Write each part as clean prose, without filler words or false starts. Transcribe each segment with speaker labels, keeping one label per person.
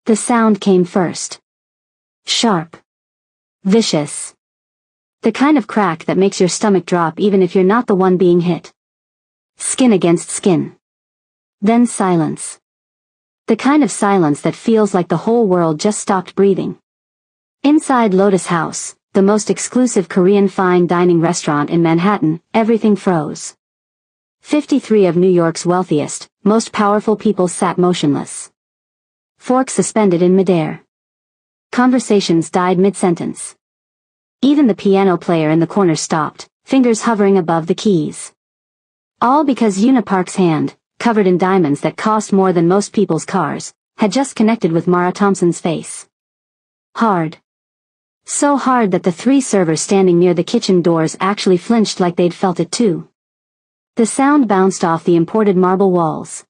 Speaker 1: The sound came first. Sharp. Vicious. The kind of crack that makes your stomach drop even if you're not the one being hit. Skin against skin. Then silence. The kind of silence that feels like the whole world just stopped breathing. Inside Lotus House, the most exclusive Korean fine dining restaurant in Manhattan, everything froze. 53 of New York's wealthiest, most powerful people sat motionless. Forks suspended in midair. Conversations died mid-sentence. Even the piano player in the corner stopped, fingers hovering above the keys. All because Yuna Park's hand, covered in diamonds that cost more than most people's cars, had just connected with Mara Thompson's face. Hard. So hard that the 3 servers standing near the kitchen doors actually flinched like they'd felt it too. The sound bounced off the imported marble walls.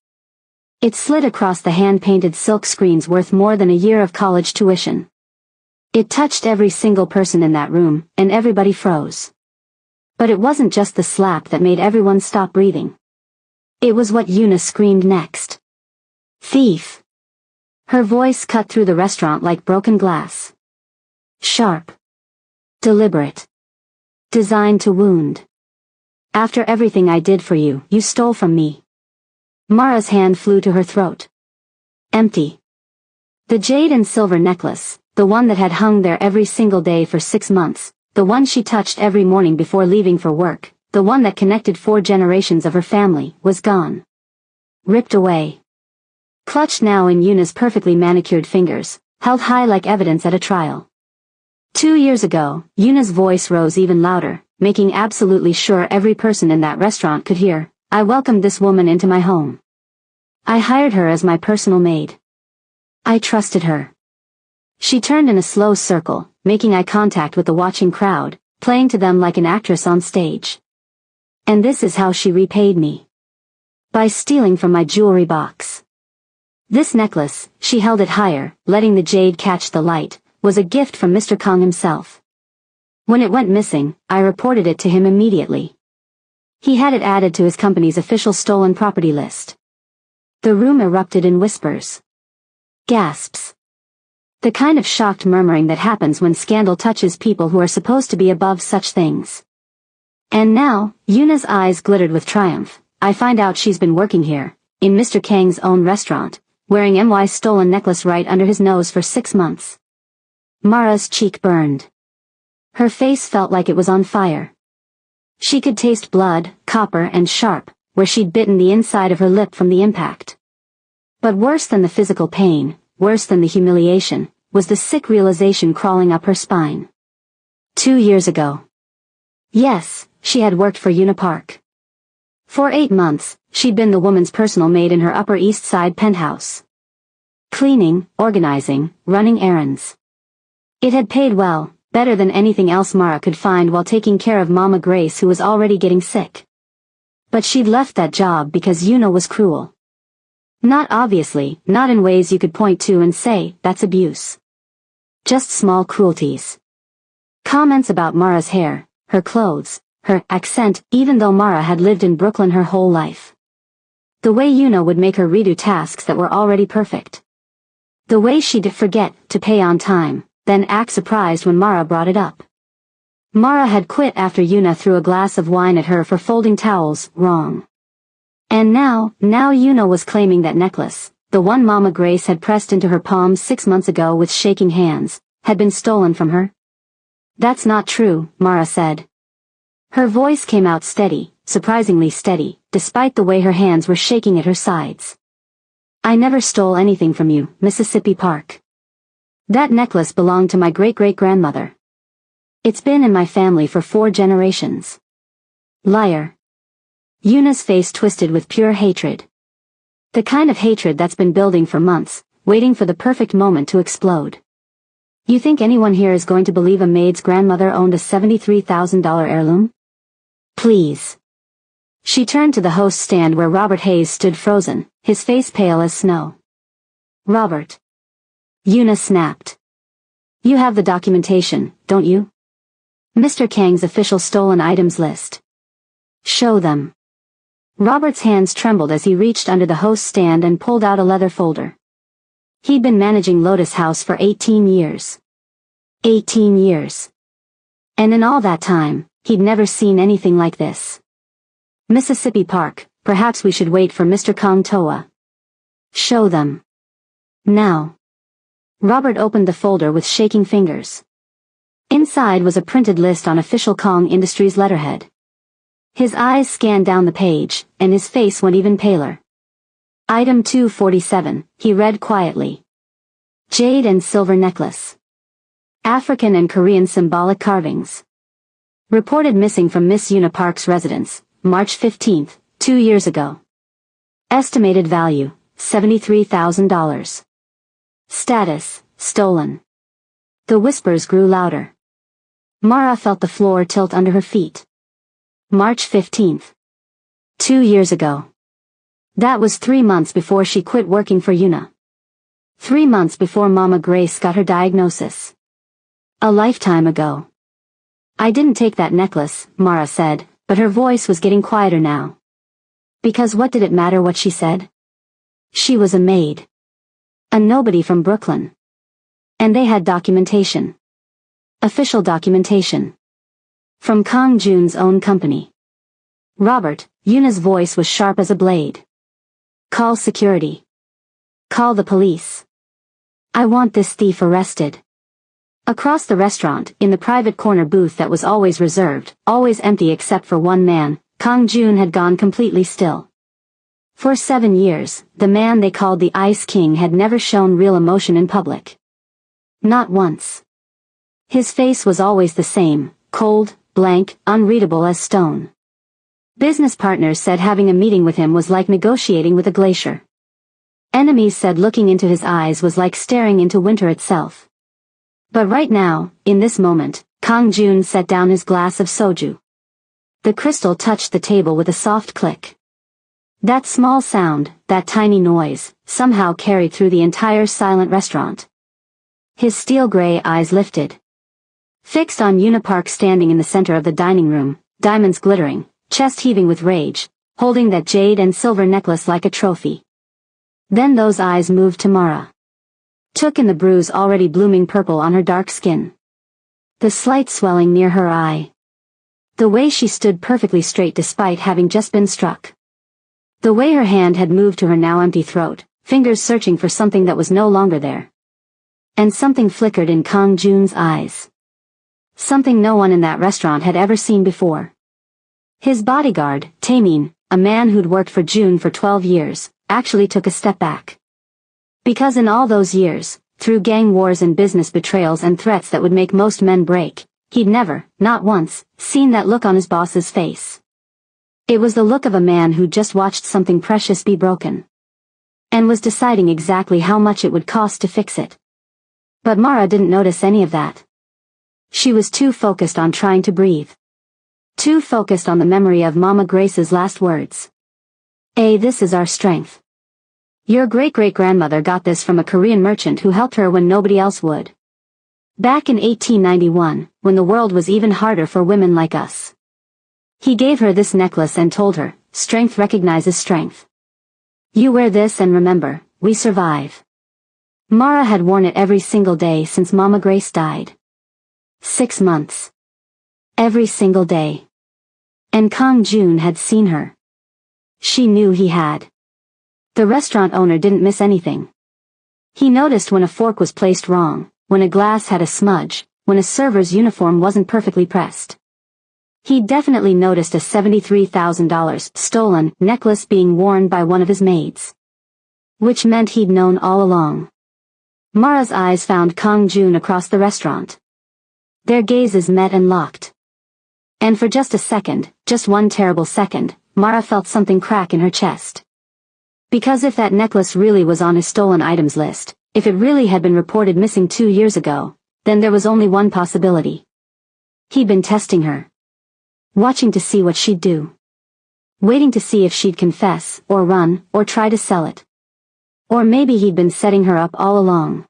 Speaker 1: It slid across the hand-painted silk screens worth more than a year of college tuition. It touched every single person in that room, and everybody froze. But it wasn't just the slap that made everyone stop breathing. It was what Yuna screamed next. Thief! Her voice cut through the restaurant like broken glass. Sharp. Deliberate. Designed to wound. After everything I did for you, you stole from me. Mara's hand flew to her throat. Empty. The jade and silver necklace, the one that had hung there every single day for 6 months, the one she touched every morning before leaving for work, the one that connected 4 generations of her family, was gone. Ripped away. Clutched now in Yuna's perfectly manicured fingers, held high like evidence at a trial. 2 years ago, Yuna's voice rose even louder, making absolutely sure every person in that restaurant could hear, I welcomed this woman into my home. I hired her as my personal maid. I trusted her. She turned in a slow circle, making eye contact with the watching crowd, playing to them like an actress on stage. And this is how she repaid me. By stealing from my jewelry box. This necklace, she held it higher, letting the jade catch the light, was a gift from Mr. Kong himself. When it went missing, I reported it to him immediately. He had it added to his company's official stolen property list. The room erupted in whispers. Gasps. The kind of shocked murmuring that happens when scandal touches people who are supposed to be above such things. And now, Yuna's eyes glittered with triumph. I find out she's been working here, in Mr. Kang's own restaurant, wearing MY's stolen necklace right under his nose for 6 months. Mara's cheek burned. Her face felt like it was on fire. She could taste blood, copper and sharp, where she'd bitten the inside of her lip from the impact. But worse than the physical pain, worse than the humiliation, was the sick realization crawling up her spine. 2 years ago. Yes, she had worked for Yuna Park. For 8 months, she'd been the woman's personal maid in her Upper East Side penthouse. Cleaning, organizing, running errands. It had paid well, better than anything else Mara could find while taking care of Mama Grace who was already getting sick. But she'd left that job because Yuna was cruel. Not obviously, not in ways you could point to and say, that's abuse. Just small cruelties. Comments about Mara's hair, her clothes, her accent, even though Mara had lived in Brooklyn her whole life. The way Yuna would make her redo tasks that were already perfect. The way she'd forget to pay on time, then act surprised when Mara brought it up. Mara had quit after Yuna threw a glass of wine at her for folding towels wrong. And now Yuna was claiming that necklace, the one Mama Grace had pressed into her palm 6 months ago with shaking hands, had been stolen from her. That's not true, Mara said. Her voice came out steady, surprisingly steady, despite the way her hands were shaking at her sides. I never stole anything from you, Mississippi Park. That necklace belonged to my great-great-grandmother. It's been in my family for 4 generations. Liar. Yuna's face twisted with pure hatred. The kind of hatred that's been building for months, waiting for the perfect moment to explode. You think anyone here is going to believe a maid's grandmother owned a $73,000 heirloom? Please. She turned to the host's stand where Robert Hayes stood frozen, his face pale as snow. Robert. Yuna snapped. You have the documentation, don't you? Mr. Kang's official stolen items list. Show them. Robert's hands trembled as he reached under the host's stand and pulled out a leather folder. He'd been managing Lotus House for 18 years. 18 years. And in all that time, he'd never seen anything like this. Mississippi Park, perhaps we should wait for Mr. Kong Toa. Show them. Now. Robert opened the folder with shaking fingers. Inside was a printed list on official Kong Industries letterhead. His eyes scanned down the page, and his face went even paler. Item 247, he read quietly. Jade and silver necklace. African and Korean symbolic carvings. Reported missing from Miss Una Park's residence, March 15, 2 years ago. Estimated value, $73,000. Status, stolen. The whispers grew louder. Mara felt the floor tilt under her feet. March 15. 2 years ago. That was 3 months before she quit working for Una. 3 months before Mama Grace got her diagnosis. A lifetime ago. I didn't take that necklace, Mara said, but her voice was getting quieter now. Because what did it matter what she said? She was a maid. A nobody from Brooklyn. And they had documentation. Official documentation. From Kong Jun's own company. Robert, Una's voice was sharp as a blade. Call security. Call the police. I want this thief arrested. Across the restaurant, in the private corner booth that was always reserved, always empty except for one man, Kong Jun had gone completely still. For 7 years, the man they called the Ice King had never shown real emotion in public. Not once. His face was always the same, cold, blank, unreadable as stone. Business partners said having a meeting with him was like negotiating with a glacier. Enemies said looking into his eyes was like staring into winter itself. But right now, in this moment, Kong Jun set down his glass of soju. The crystal touched the table with a soft click. That small sound, that tiny noise, somehow carried through the entire silent restaurant. His steel-gray eyes lifted. Fixed on Una Park standing in the center of the dining room, diamonds glittering, chest heaving with rage, holding that jade and silver necklace like a trophy. Then those eyes moved to Mara. Took in the bruise already blooming purple on her dark skin. The slight swelling near her eye. The way she stood perfectly straight despite having just been struck. The way her hand had moved to her now empty throat, fingers searching for something that was no longer there. And something flickered in Kong Jun's eyes. Something no one in that restaurant had ever seen before. His bodyguard, Taemin, a man who'd worked for Jun for 12 years, actually took a step back. Because in all those years, through gang wars and business betrayals and threats that would make most men break, he'd never, not once, seen that look on his boss's face. It was the look of a man who'd just watched something precious be broken. And was deciding exactly how much it would cost to fix it. But Mara didn't notice any of that. She was too focused on trying to breathe. Too focused on the memory of Mama Grace's last words. This is our strength. Your great-great-grandmother got this from a Korean merchant who helped her when nobody else would. Back in 1891, when the world was even harder for women like us. He gave her this necklace and told her, strength recognizes strength. You wear this and remember, we survive. Mara had worn it every single day since Mama Grace died. 6 months. Every single day. And Kong Jun had seen her. She knew he had. The restaurant owner didn't miss anything. He noticed when a fork was placed wrong, when a glass had a smudge, when a server's uniform wasn't perfectly pressed. He'd definitely noticed a $73,000 stolen necklace being worn by one of his maids. Which meant he'd known all along. Mara's eyes found Kong Jun across the restaurant. Their gazes met and locked. And for just a second, just one terrible second, Mara felt something crack in her chest. Because if that necklace really was on his stolen items list, if it really had been reported missing 2 years ago, then there was only one possibility. He'd been testing her. Watching to see what she'd do. Waiting to see if she'd confess, or run, or try to sell it. Or maybe he'd been setting her up all along.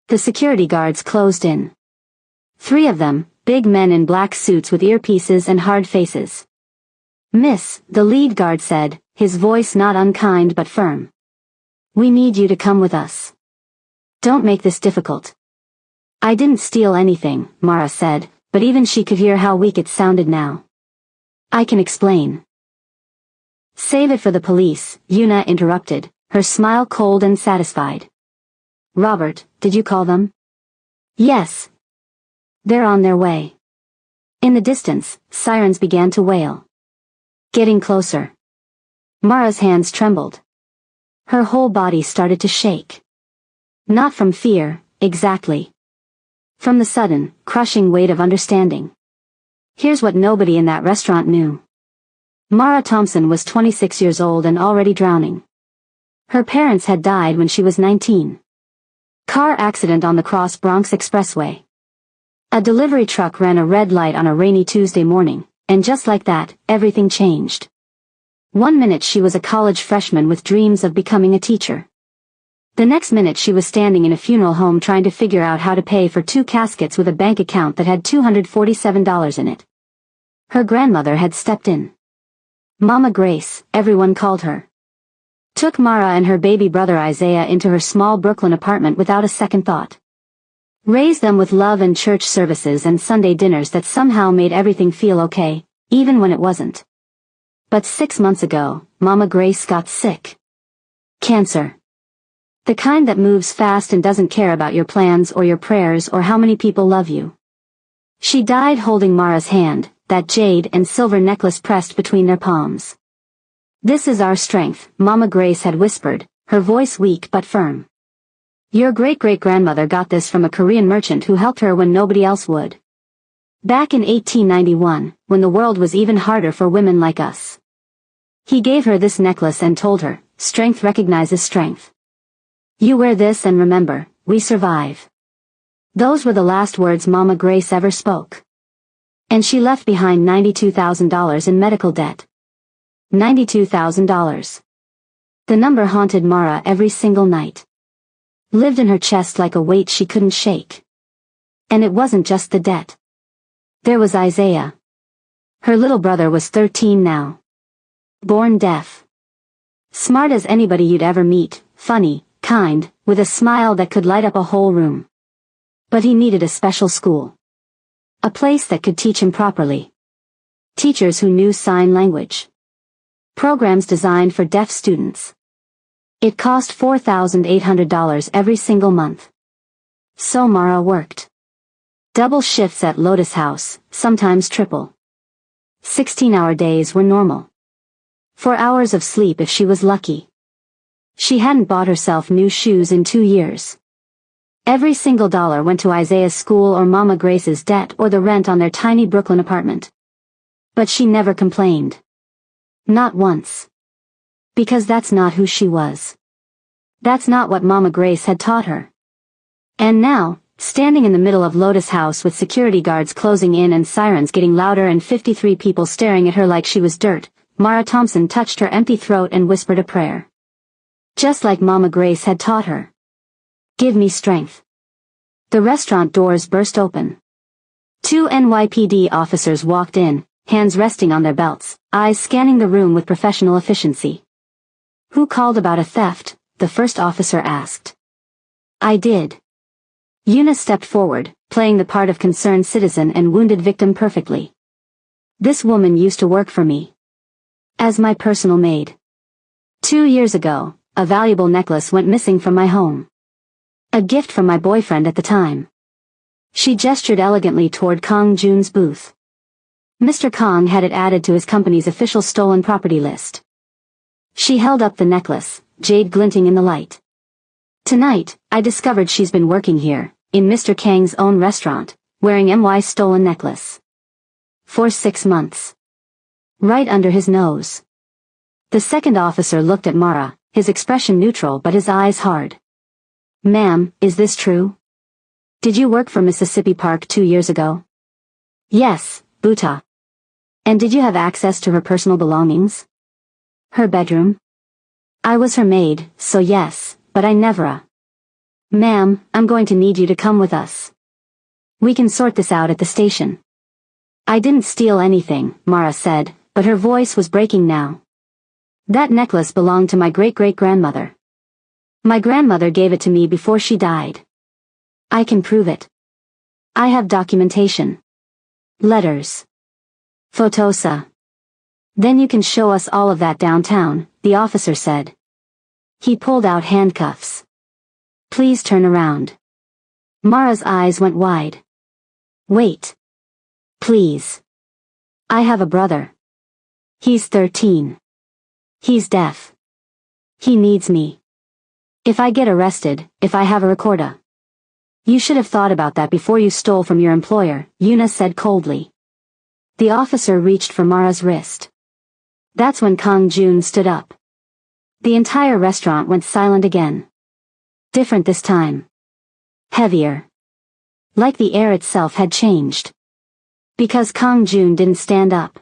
Speaker 1: The security guards closed in. 3 of them, big men in black suits with earpieces and hard faces. Miss, the lead guard said, his voice not unkind but firm. We need you to come with us. Don't make this difficult. I didn't steal anything, Mara said, but even she could hear how weak it sounded now. I can explain. Save it for the police, Yuna interrupted, her smile cold and satisfied. Robert, did you call them? Yes. They're on their way. In the distance, sirens began to wail. Getting closer. Mara's hands trembled. Her whole body started to shake. Not from fear, exactly. From the sudden, crushing weight of understanding. Here's what nobody in that restaurant knew. Mara Thompson was 26 years old and already drowning. Her parents had died when she was 19. Car accident on the Cross Bronx Expressway. A delivery truck ran a red light on a rainy Tuesday morning, and just like that, everything changed. 1 minute she was a college freshman with dreams of becoming a teacher. The next minute she was standing in a funeral home trying to figure out how to pay for 2 caskets with a bank account that had $247 in it. Her grandmother had stepped in. Mama Grace, everyone called her. Took Mara and her baby brother Isaiah into her small Brooklyn apartment without a second thought. Raised them with love and church services and Sunday dinners that somehow made everything feel okay, even when it wasn't. But 6 months ago, Mama Grace got sick. Cancer. The kind that moves fast and doesn't care about your plans or your prayers or how many people love you. She died holding Mara's hand, that jade and silver necklace pressed between their palms. This is our strength, Mama Grace had whispered, her voice weak but firm. Your great-great-grandmother got this from a Korean merchant who helped her when nobody else would. Back in 1891, when the world was even harder for women like us. He gave her this necklace and told her, strength recognizes strength. You wear this and remember, we survive. Those were the last words Mama Grace ever spoke. And she left behind $92,000 in medical debt. $92,000. The number haunted Mara every single night. Lived in her chest like a weight she couldn't shake. And it wasn't just the debt. There was Isaiah. Her little brother was 13 now. Born deaf. Smart as anybody you'd ever meet, funny, kind, with a smile that could light up a whole room. But he needed a special school. A place that could teach him properly. Teachers who knew sign language. Programs designed for deaf students. It cost $4,800 every single month. So Mara worked. Double shifts at Lotus House, sometimes triple. 16-hour days were normal. 4 hours of sleep if she was lucky. She hadn't bought herself new shoes in 2 years. Every single dollar went to Isaiah's school or Mama Grace's debt or the rent on their tiny Brooklyn apartment. But she never complained. Not once. Because that's not who she was. That's not what Mama Grace had taught her. And now, standing in the middle of Lotus House with security guards closing in and sirens getting louder and 53 people staring at her like she was dirt, Mara Thompson touched her empty throat and whispered a prayer. Just like Mama Grace had taught her. Give me strength. The restaurant doors burst open. 2 NYPD officers walked in, hands resting on their belts, eyes scanning the room with professional efficiency. Who called about a theft? The first officer asked. I did. Yuna stepped forward, playing the part of concerned citizen and wounded victim perfectly. This woman used to work for me. As my personal maid. 2 years ago, a valuable necklace went missing from my home. A gift from my boyfriend at the time. She gestured elegantly toward Kong Jun's booth. Mr. Kong had it added to his company's official stolen property list. She held up the necklace, jade glinting in the light. Tonight, I discovered she's been working here, in Mr. Kang's own restaurant, wearing MY's stolen necklace. For 6 months. Right under his nose. The second officer looked at Mara, his expression neutral but his eyes hard. Ma'am, is this true? Did you work for Mississippi Park 2 years ago? Yes, Buta. And did you have access to her personal belongings? Her bedroom? I was her maid, so yes, but I never. Ma'am, I'm going to need you to come with us. We can sort this out at the station. I didn't steal anything, Mara said, but her voice was breaking now. That necklace belonged to my great-great-grandmother. My grandmother gave it to me before she died. I can prove it. I have documentation. Letters. Photosa. Then you can show us all of that downtown, the officer said. He pulled out handcuffs. Please turn around. Mara's eyes went wide. Wait. Please. I have a brother. He's 13. He's deaf. He needs me. If I get arrested, if I have a recorder. You should have thought about that before you stole from your employer, Yuna said coldly. The officer reached for Mara's wrist. That's when Kang Jun stood up. The entire restaurant went silent again. Different this time. Heavier. Like the air itself had changed. Because Kang Jun didn't stand up.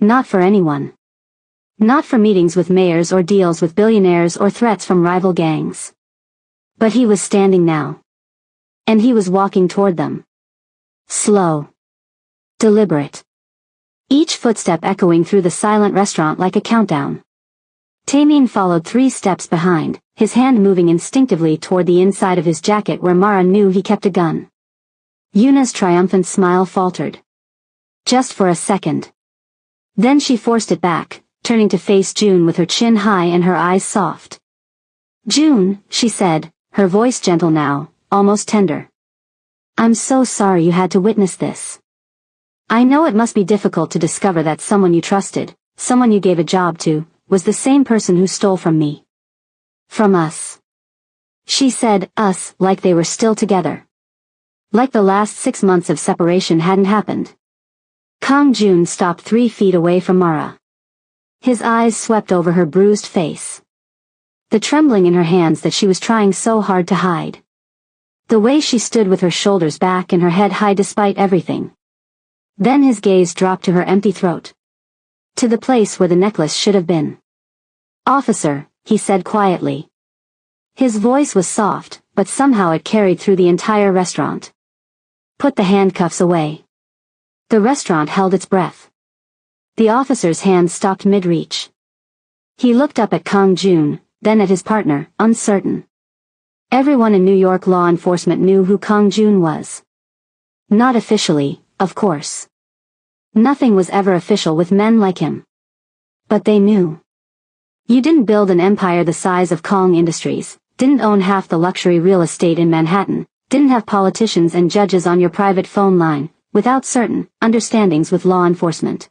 Speaker 1: Not for anyone. Not for meetings with mayors or deals with billionaires or threats from rival gangs. But he was standing now. And he was walking toward them. Slow. Deliberate. Each footstep echoing through the silent restaurant like a countdown. Taemin followed 3 steps behind, his hand moving instinctively toward the inside of his jacket where Mara knew he kept a gun. Yuna's triumphant smile faltered. Just for a second. Then she forced it back, turning to face June with her chin high and her eyes soft. June, she said, her voice gentle now, almost tender. I'm so sorry you had to witness this. I know it must be difficult to discover that someone you trusted, someone you gave a job to, was the same person who stole from me. From us. She said, us, like they were still together. Like the last 6 months of separation hadn't happened. Kang Jun stopped 3 feet away from Mara. His eyes swept over her bruised face. The trembling in her hands that she was trying so hard to hide. The way she stood with her shoulders back and her head high despite everything. Then his gaze dropped to her empty throat. To the place where the necklace should have been. Officer, he said quietly. His voice was soft, but somehow it carried through the entire restaurant. Put the handcuffs away. The restaurant held its breath. The officer's hand stopped mid-reach. He looked up at Kang Jun, then at his partner, uncertain. Everyone in New York law enforcement knew who Kang Jun was. Not officially, of course. Nothing was ever official with men like him. But they knew. You didn't build an empire the size of Kong Industries, didn't own half the luxury real estate in Manhattan, didn't have politicians and judges on your private phone line, without certain understandings with law enforcement.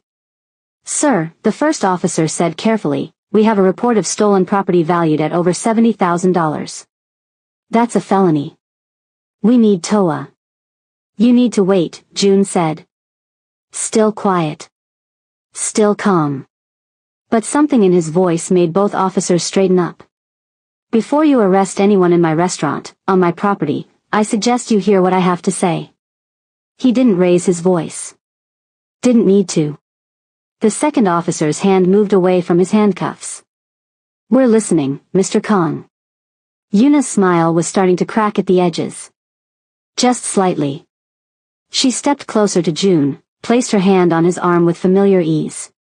Speaker 1: Sir, the first officer said carefully, we have a report of stolen property valued at over $70,000. That's a felony. We need TOA. You need to wait, June said. Still quiet. Still calm. But something in his voice made both officers straighten up. Before you arrest anyone in my restaurant, on my property, I suggest you hear what I have to say. He didn't raise his voice. Didn't need to. The second officer's hand moved away from his handcuffs. We're listening, Mr. Kong. Yuna's smile was starting to crack at the edges. Just slightly. She stepped closer to June, placed her hand on his arm with familiar ease.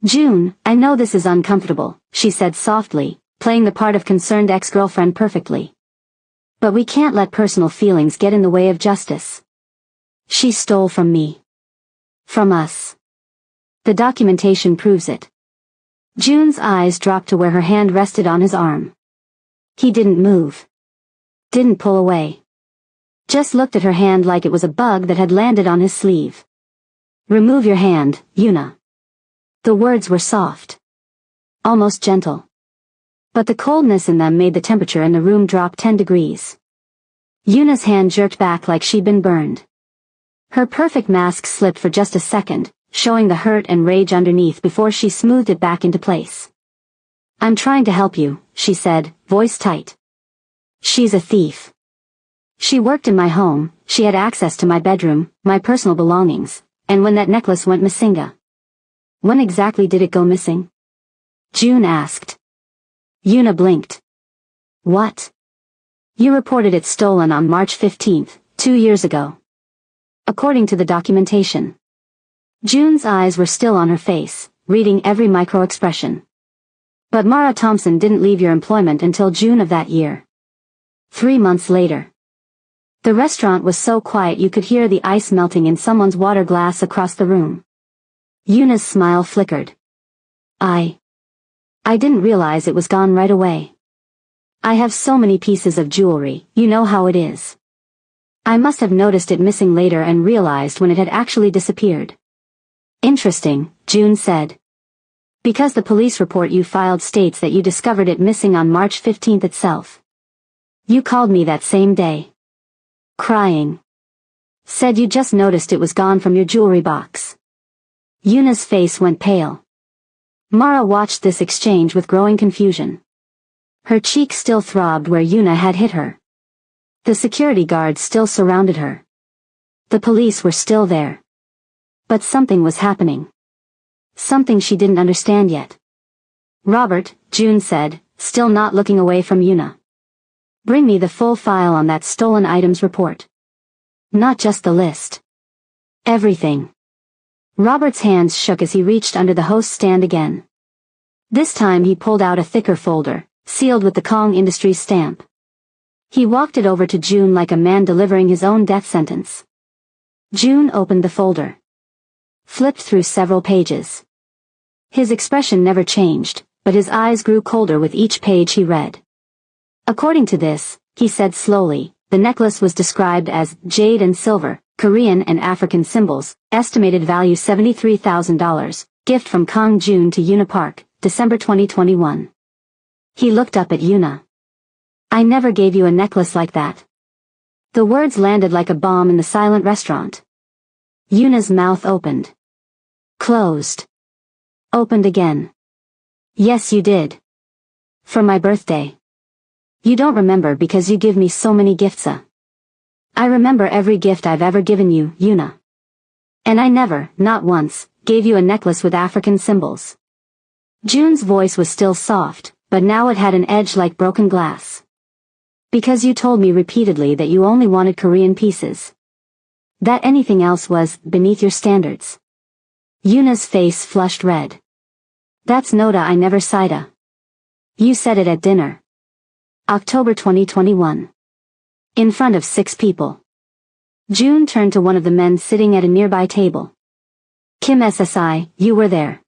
Speaker 1: June, I know this is uncomfortable, she said softly, playing the part of concerned ex-girlfriend perfectly. But we can't let personal feelings get in the way of justice. She stole from me. From us. The documentation proves it. June's eyes dropped to where her hand rested on his arm. He didn't move. Didn't pull away. Just looked at her hand like it was a bug that had landed on his sleeve. Remove your hand, Yuna. The words were soft. Almost gentle. But the coldness in them made the temperature in the room drop 10 degrees. Yuna's hand jerked back like she'd been burned. Her perfect mask slipped for just a second, showing the hurt and rage underneath before she smoothed it back into place. I'm trying to help you, she said, voice tight. She's a thief. She worked in my home, she had access to my bedroom, my personal belongings, and when that necklace went missing. When exactly did it go missing? June asked. Yuna blinked. What? You reported it stolen on March 15th, 2 years ago. According to the documentation. June's eyes were still on her face, reading every micro-expression. But Mara Thompson didn't leave your employment until June of that year. 3 months later. The restaurant was so quiet you could hear the ice melting in someone's water glass across the room. Yuna's smile flickered. I didn't realize it was gone right away. I have so many pieces of jewelry, you know how it is. I must have noticed it missing later and realized when it had actually disappeared. Interesting, June said. Because the police report you filed states that you discovered it missing on March 15th itself. You called me that same day. Crying. Said you just noticed it was gone from your jewelry box. Yuna's face went pale. Mara watched this exchange with growing confusion. Her cheek still throbbed where Yuna had hit her. The security guards still surrounded her. The police were still there. But something was happening. Something she didn't understand yet. Robert, June said, still not looking away from Yuna. Bring me the full file on that stolen items report. Not just the list. Everything. Robert's hands shook as he reached under the host's stand again. This time he pulled out a thicker folder, sealed with the Kong Industries stamp. He walked it over to June like a man delivering his own death sentence. June opened the folder. Flipped through several pages. His expression never changed, but his eyes grew colder with each page he read. According to this, he said slowly, the necklace was described as jade and silver, Korean and African symbols, estimated value $73,000, gift from Kong June to Yuna Park, December 2021. He looked up at Yuna. I never gave you a necklace like that. The words landed like a bomb in the silent restaurant. Yuna's mouth opened. Closed. Opened again. Yes, you did. For my birthday. You don't remember because you give me so many gifts. I remember every gift I've ever given you, Yuna. And I never, not once, gave you a necklace with African symbols. June's voice was still soft, but now it had an edge like broken glass. Because you told me repeatedly that you only wanted Korean pieces. That anything else was beneath your standards. Yuna's face flushed red. That's Noda I never cited. You said it at dinner. October 2021. In front of 6 people. June turned to one of the men sitting at a nearby table. Kim SSI, you were there.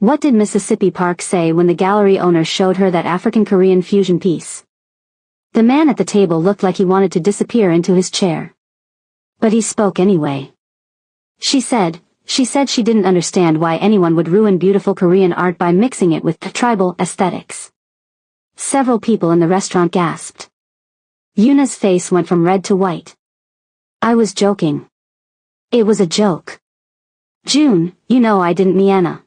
Speaker 1: What did Mississippi Park say when the gallery owner showed her that African-Korean fusion piece? The man at the table looked like he wanted to disappear into his chair. But he spoke anyway. She said she didn't understand why anyone would ruin beautiful Korean art by mixing it with tribal aesthetics. Several people in the restaurant gasped. Yuna's face went from red to white. I was joking. It was a joke. June, you know I didn't mean.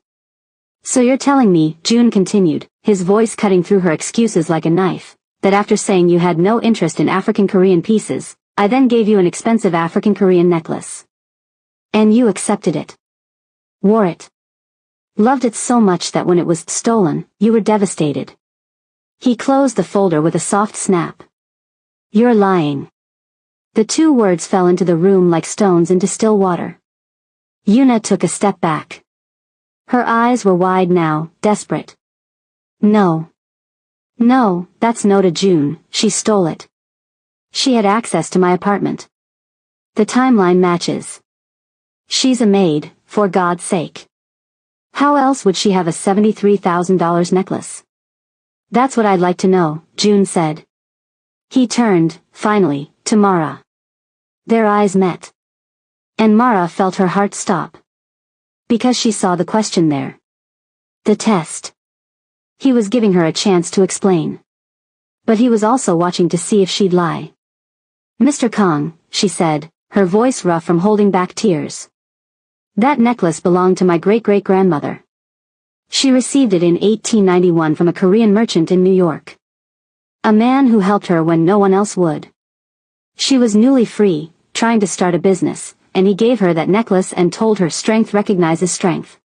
Speaker 1: So you're telling me, June continued, his voice cutting through her excuses like a knife, that after saying you had no interest in African-Korean pieces, I then gave you an expensive African-Korean necklace. And you accepted it. Wore it. Loved it so much that when it was stolen, you were devastated. He closed the folder with a soft snap. You're lying. The 2 words fell into the room like stones into still water. Yuna took a step back. Her eyes were wide now, desperate. No. No, that's Noda June, she stole it. She had access to my apartment. The timeline matches. She's a maid, for God's sake. How else would she have a $73,000 necklace? That's what I'd like to know, June said. He turned, finally, to Mara. Their eyes met. And Mara felt her heart stop. Because she saw the question there. The test. He was giving her a chance to explain. But he was also watching to see if she'd lie. Mr. Kong, she said, her voice rough from holding back tears. That necklace belonged to my great-great-grandmother. She received it in 1891 from a Korean merchant in New York. A man who helped her when no one else would. She was newly free, trying to start a business, and he gave her that necklace and told her strength recognizes strength.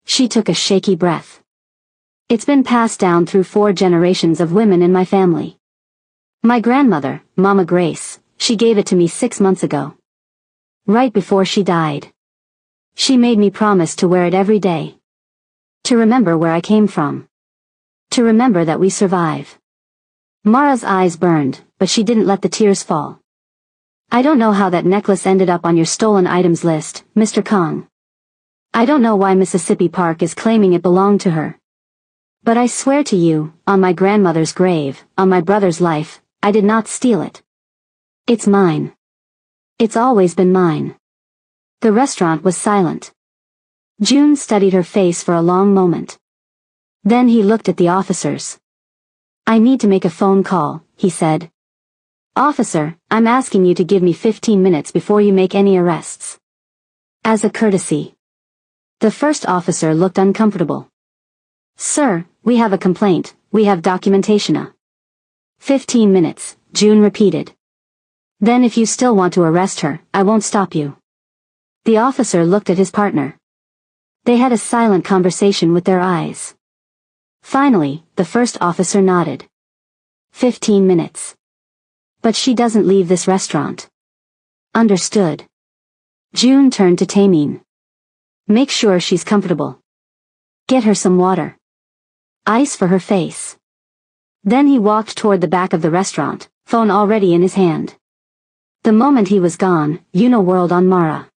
Speaker 1: She took a shaky breath. It's been passed down through 4 generations of women in my family. My grandmother, Mama Grace, she gave it to me 6 months ago. Right before she died. She made me promise to wear it every day. To remember where I came from. To remember that we survive. Mara's eyes burned, but she didn't let the tears fall. I don't know how that necklace ended up on your stolen items list, Mr. Kong. I don't know why Mississippi Park is claiming it belonged to her. But I swear to you, on my grandmother's grave, on my brother's life, I did not steal it. It's mine. It's always been mine. The restaurant was silent. June studied her face for a long moment. Then he looked at the officers. I need to make a phone call, he said. Officer, I'm asking you to give me 15 minutes before you make any arrests. As a courtesy. The first officer looked uncomfortable. Sir, we have a complaint, we have documentation. 15 minutes, June repeated. Then if you still want to arrest her, I won't stop you. The officer looked at his partner. They had a silent conversation with their eyes. Finally, the first officer nodded. 15 minutes. But she doesn't leave this restaurant. Understood. June turned to Taemin. Make sure she's comfortable. Get her some water. Ice for her face. Then he walked toward the back of the restaurant, phone already in his hand. The moment he was gone, Yuna whirled on Mara.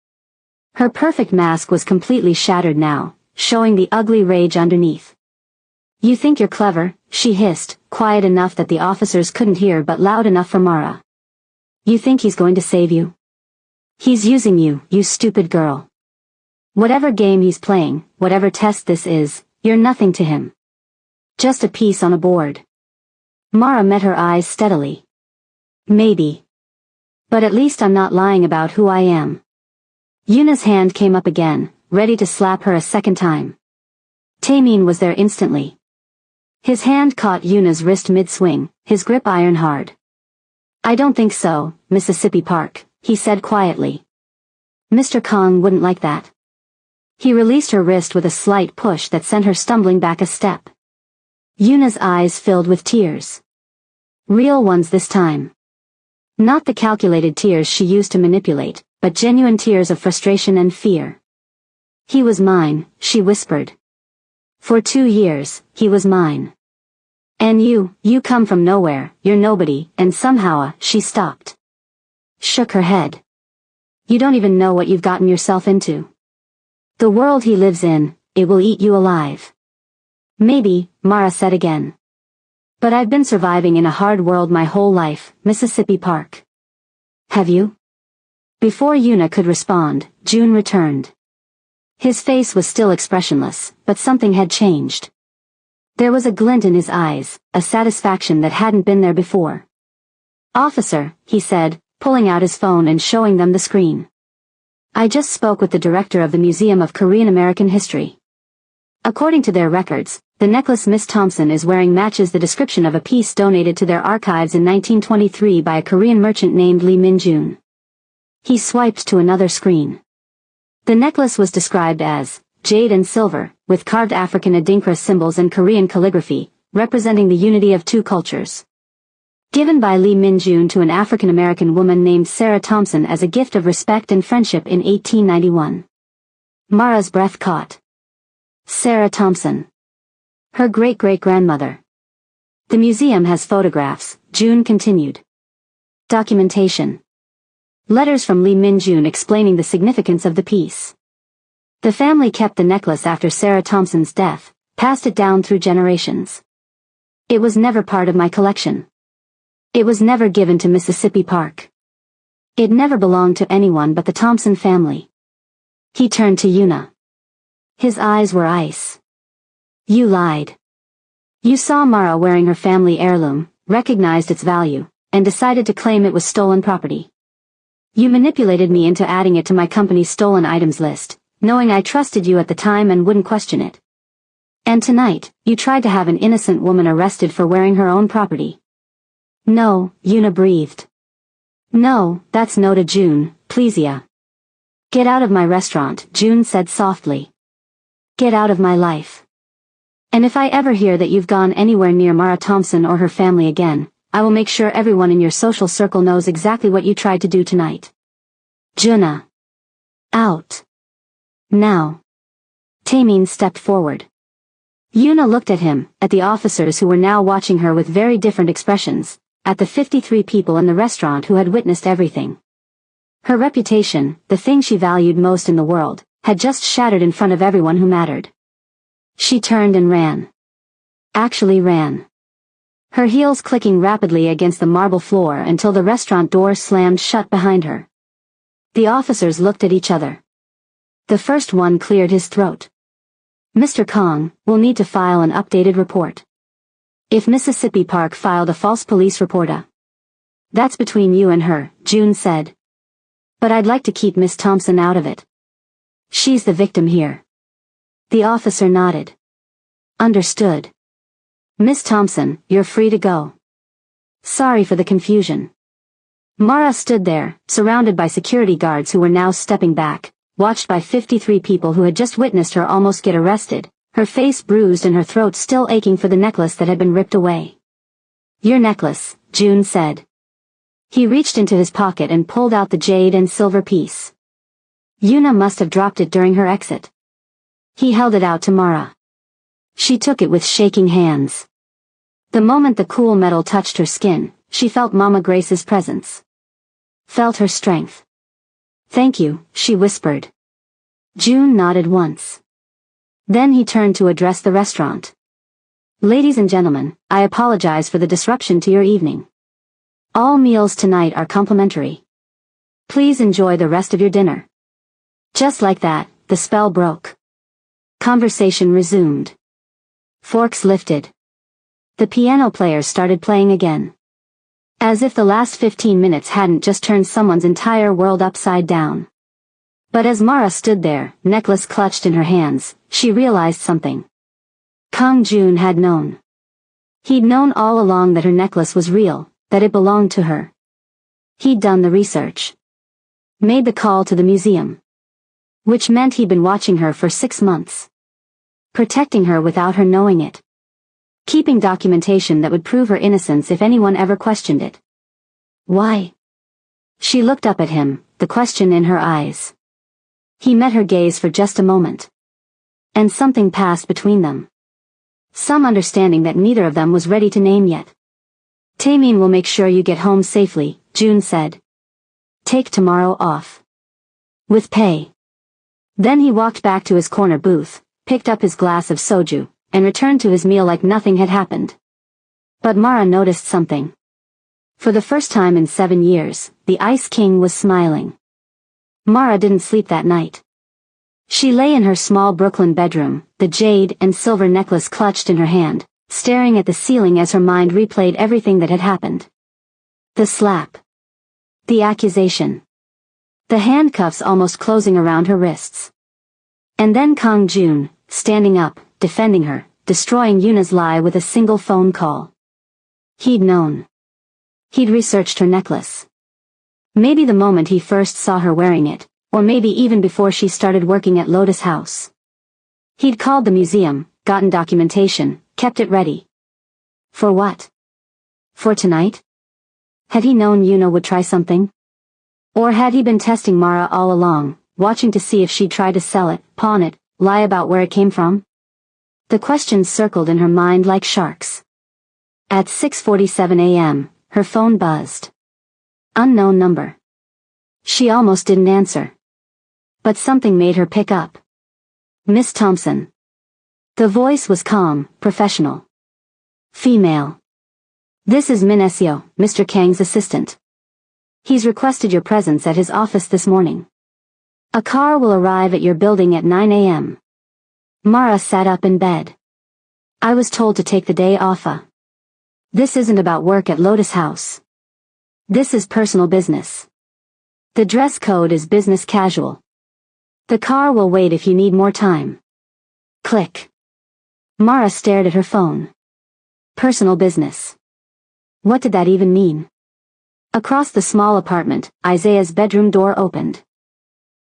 Speaker 1: Her perfect mask was completely shattered now, showing the ugly rage underneath. You think you're clever, she hissed, quiet enough that the officers couldn't hear but loud enough for Mara. You think he's going to save you? He's using you, you stupid girl. Whatever game he's playing, whatever test this is, you're nothing to him. Just a piece on a board. Mara met her eyes steadily. Maybe. But at least I'm not lying about who I am. Yuna's hand came up again, ready to slap her a second time. Taemin was there instantly. His hand caught Yuna's wrist mid-swing, his grip iron hard. I don't think so, Mississippi Park, he said quietly. Mr. Kong wouldn't like that. He released her wrist with a slight push that sent her stumbling back a step. Yuna's eyes filled with tears. Real ones this time. Not the calculated tears she used to manipulate, but genuine tears of frustration and fear. He was mine, she whispered. For 2 years, he was mine. And you come from nowhere, you're nobody, and somehow, she stopped. Shook her head. You don't even know what you've gotten yourself into. The world he lives in, it will eat you alive. Maybe, Mara said again. But I've been surviving in a hard world my whole life, Mississippi Park. Have you? Before Yuna could respond, June returned. His face was still expressionless, but something had changed. There was a glint in his eyes, a satisfaction that hadn't been there before. Officer, he said, pulling out his phone and showing them the screen. I just spoke with the director of the Museum of Korean American History. According to their records, the necklace Miss Thompson is wearing matches the description of a piece donated to their archives in 1923 by a Korean merchant named Lee Min-jun. He swiped to another screen. The necklace was described as jade and silver, with carved African adinkra symbols and Korean calligraphy, representing the unity of two cultures. Given by Lee Min-jun to an African-American woman named Sarah Thompson as a gift of respect and friendship in 1891. Mara's breath caught. Sarah Thompson. Her great-great-grandmother. The museum has photographs, June continued. Documentation. Letters from Lee Min-jun explaining the significance of the piece. The family kept the necklace after Sarah Thompson's death, passed it down through generations. It was never part of my collection. It was never given to Mississippi Park. It never belonged to anyone but the Thompson family. He turned to Yuna. His eyes were ice. You lied. You saw Mara wearing her family heirloom, recognized its value, and decided to claim it was stolen property. You manipulated me into adding it to my company's stolen items list, knowing I trusted you at the time and wouldn't question it. And tonight, you tried to have an innocent woman arrested for wearing her own property. No, Yuna breathed. No, that's no to June, pleasia. Get out of my restaurant, June said softly. Get out of my life. And if I ever hear that you've gone anywhere near Mara Thompson or her family again, I will make sure everyone in your social circle knows exactly what you tried to do tonight. Juna. Out. Now. Taemin stepped forward. Yuna looked at him, at the officers who were now watching her with very different expressions, at the 53 people in the restaurant who had witnessed everything. Her reputation, the thing she valued most in the world, had just shattered in front of everyone who mattered. She turned and ran. Actually ran. Her heels clicking rapidly against the marble floor until the restaurant door slammed shut behind her. The officers looked at each other. The first one cleared his throat. Mr. Kong, we'll need to file an updated report. If Mississippi Park filed a false police report. That's between you and her, June said. But I'd like to keep Miss Thompson out of it. She's the victim here. The officer nodded. Understood. Miss Thompson, you're free to go. Sorry for the confusion. Mara stood there, surrounded by security guards who were now stepping back, watched by 53 people who had just witnessed her almost get arrested, her face bruised and her throat still aching for the necklace that had been ripped away. Your necklace, June said. He reached into his pocket and pulled out the jade and silver piece. Yuna must have dropped it during her exit. He held it out to Mara. She took it with shaking hands. The moment the cool metal touched her skin, she felt Mama Grace's presence. Felt her strength. Thank you, she whispered. June nodded once. Then he turned to address the restaurant. Ladies and gentlemen, I apologize for the disruption to your evening. All meals tonight are complimentary. Please enjoy the rest of your dinner. Just like that, the spell broke. Conversation resumed. Forks lifted. The piano players started playing again. As if the last 15 minutes hadn't just turned someone's entire world upside down. But as Mara stood there, necklace clutched in her hands, she realized something. Kang Jun had known. He'd known all along that her necklace was real, that it belonged to her. He'd done the research. Made the call to the museum. Which meant he'd been watching her for 6 months. Protecting her without her knowing it. Keeping documentation that would prove her innocence if anyone ever questioned it. Why? She looked up at him, the question in her eyes. He met her gaze for just a moment. And something passed between them. Some understanding that neither of them was ready to name yet. Taemin will make sure you get home safely, June said. Take tomorrow off. With pay. Then he walked back to his corner booth, picked up his glass of soju, and returned to his meal like nothing had happened. But Mara noticed something. For the first time in 7 years, the Ice King was smiling. Mara didn't sleep that night. She lay in her small Brooklyn bedroom, the jade and silver necklace clutched in her hand, staring at the ceiling as her mind replayed everything that had happened. The slap. The accusation. The handcuffs almost closing around her wrists. And then Kang Jun, standing up, defending her, destroying Yuna's lie with a single phone call. He'd known. He'd researched her necklace. Maybe the moment he first saw her wearing it, or maybe even before she started working at Lotus House. He'd called the museum, gotten documentation, kept it ready. For what? For tonight? Had he known Yuna would try something? Or had he been testing Mara all along, watching to see if she'd try to sell it, pawn it, lie about where it came from? The questions circled in her mind like sharks. At 6:47 a.m., her phone buzzed. Unknown number. She almost didn't answer. But something made her pick up. Miss Thompson. The voice was calm, professional. Female. This is Min Seo, Mr. Kang's assistant. He's requested your presence at his office this morning. A car will arrive at your building at 9 a.m. Mara sat up in bed. I was told to take the day off. This isn't about work at Lotus House. This is personal business. The dress code is business casual. The car will wait if you need more time. Click. Mara stared at her phone. Personal business. What did that even mean? Across the small apartment, Isaiah's bedroom door opened.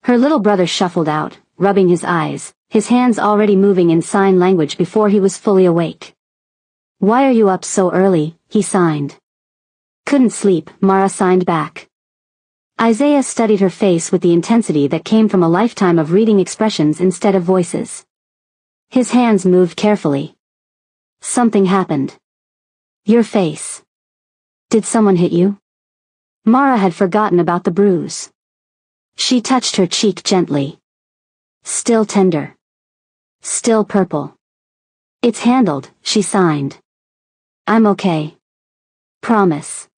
Speaker 1: Her little brother shuffled out, rubbing his eyes, his hands already moving in sign language before he was fully awake. Why are you up so early? He signed. Couldn't sleep, Mara signed back. Isaiah studied her face with the intensity that came from a lifetime of reading expressions instead of voices. His hands moved carefully, Something happened. Your face. Did someone hit you? Mara had forgotten about the bruise. She touched her cheek gently. Still tender. Still purple. It's handled, she signed. I'm okay. Promise.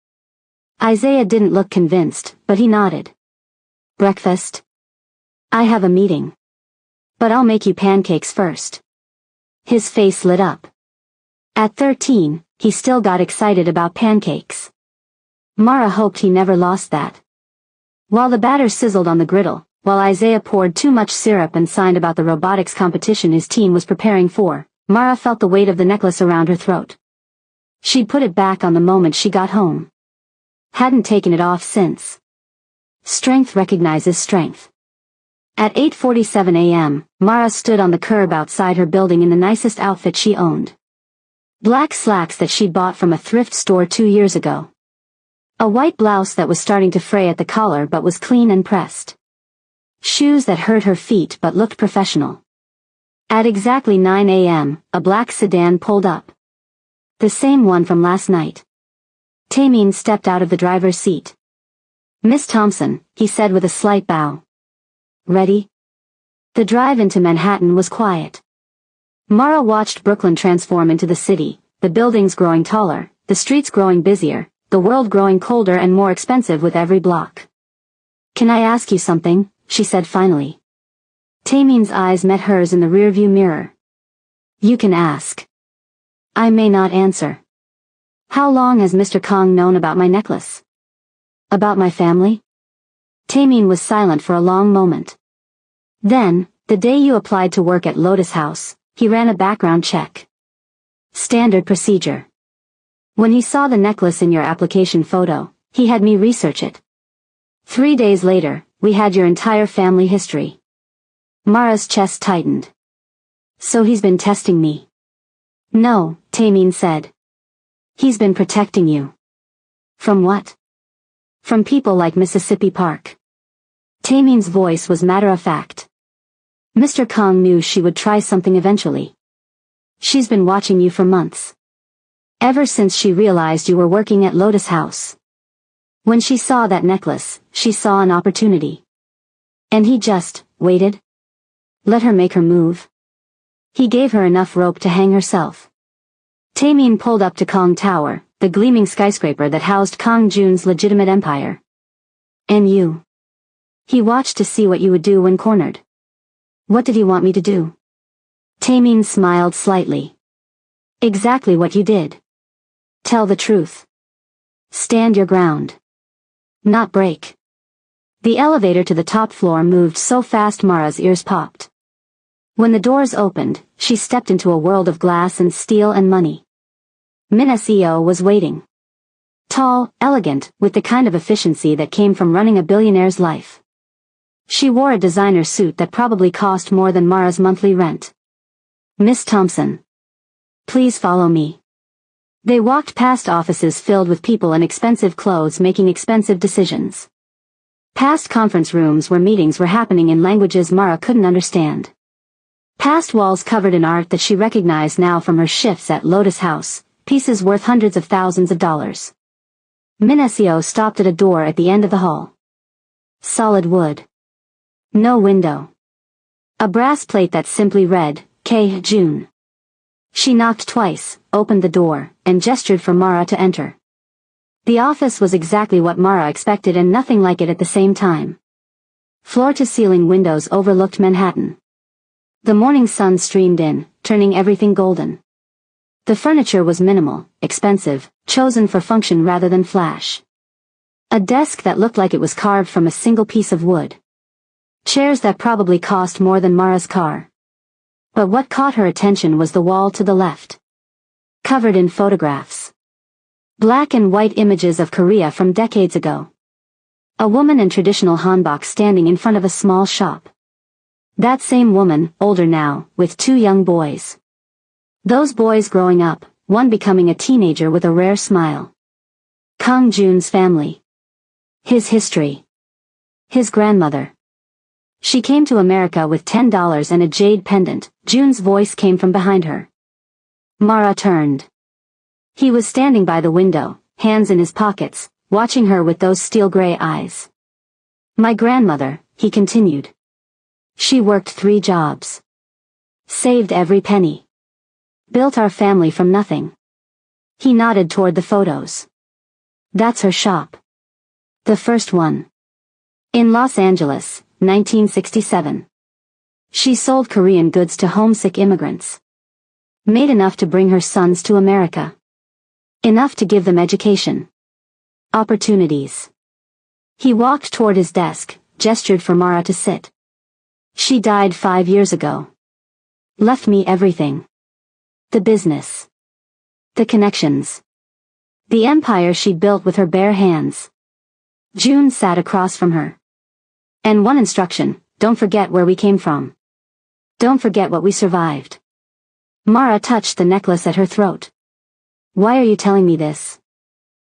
Speaker 1: Isaiah didn't look convinced, but he nodded. Breakfast? I have a meeting. But I'll make you pancakes first. His face lit up. At 13, he still got excited about pancakes. Mara hoped he never lost that. While the batter sizzled on the griddle, while Isaiah poured too much syrup and signed about the robotics competition his team was preparing for, Mara felt the weight of the necklace around her throat. She'd put it back on the moment she got home. Hadn't taken it off since. Strength recognizes strength. At 8:47 a.m., Mara stood on the curb outside her building in the nicest outfit she owned. Black slacks that she'd bought from a thrift store 2 years ago. A white blouse that was starting to fray at the collar but was clean and pressed. Shoes that hurt her feet but looked professional. At exactly 9 a.m., a black sedan pulled up. The same one from last night. Tameen stepped out of the driver's seat. Miss Thompson, he said with a slight bow. Ready? The drive into Manhattan was quiet. Mara watched Brooklyn transform into the city, the buildings growing taller, the streets growing busier, the world growing colder and more expensive with every block. Can I ask you something? She said finally. Tameen's eyes met hers in the rearview mirror. You can ask. I may not answer. How long has Mr. Kong known about my necklace? About my family? Tameen was silent for a long moment. Then, the day you applied to work at Lotus House, he ran a background check. Standard procedure. When he saw the necklace in your application photo, he had me research it. 3 days later, we had your entire family history. Mara's chest tightened. So he's been testing me. No, Tameen said. He's been protecting you. From what? From people like Mississippi Park. Tameen's voice was matter-of-fact. Mr. Kong knew she would try something eventually. She's been watching you for months. Ever since she realized you were working at Lotus House. When she saw that necklace, she saw an opportunity. And he just waited. Let her make her move. He gave her enough rope to hang herself. Tameen pulled up to Kong Tower, the gleaming skyscraper that housed Kong Jun's legitimate empire. And you. He watched to see what you would do when cornered. What did he want me to do? Tameen smiled slightly. Exactly what you did. Tell the truth. Stand your ground. Not break. The elevator to the top floor moved so fast Mara's ears popped. When the doors opened, she stepped into a world of glass and steel and money. Min SEO was waiting. Tall, elegant, with the kind of efficiency that came from running a billionaire's life. She wore a designer suit that probably cost more than Mara's monthly rent. Miss Thompson. Please follow me. They walked past offices filled with people in expensive clothes making expensive decisions. Past conference rooms where meetings were happening in languages Mara couldn't understand. Past walls covered in art that she recognized now from her shifts at Lotus House, pieces worth hundreds of thousands of dollars. Min SEO stopped at a door at the end of the hall. Solid wood. No window. A brass plate that simply read, K. June. She knocked twice, opened the door, and gestured for Mara to enter. The office was exactly what Mara expected and nothing like it at the same time. Floor-to-ceiling windows overlooked Manhattan. The morning sun streamed in, turning everything golden. The furniture was minimal, expensive, chosen for function rather than flash. A desk that looked like it was carved from a single piece of wood. Chairs that probably cost more than Mara's car. But what caught her attention was the wall to the left. Covered in photographs. Black and white images of Korea from decades ago. A woman in traditional hanbok standing in front of a small shop. That same woman, older now, with 2 young boys. Those boys growing up, one becoming a teenager with a rare smile. Kong Jun's family. His history. His grandmother. She came to America with $10 and a jade pendant. Jun's voice came from behind her. Mara turned. He was standing by the window, hands in his pockets, watching her with those steel-gray eyes. My grandmother, he continued. She worked 3 jobs. Saved every penny. Built our family from nothing. He nodded toward the photos. That's her shop. The first one. In Los Angeles, 1967. She sold Korean goods to homesick immigrants. Made enough to bring her sons to America. Enough to give them education. Opportunities. He walked toward his desk, gestured for Mara to sit. She died 5 years ago. Left me everything. The business. The connections. The empire she'd built with her bare hands. June sat across from her. And one instruction, don't forget where we came from. Don't forget what we survived. Mara touched the necklace at her throat. Why are you telling me this?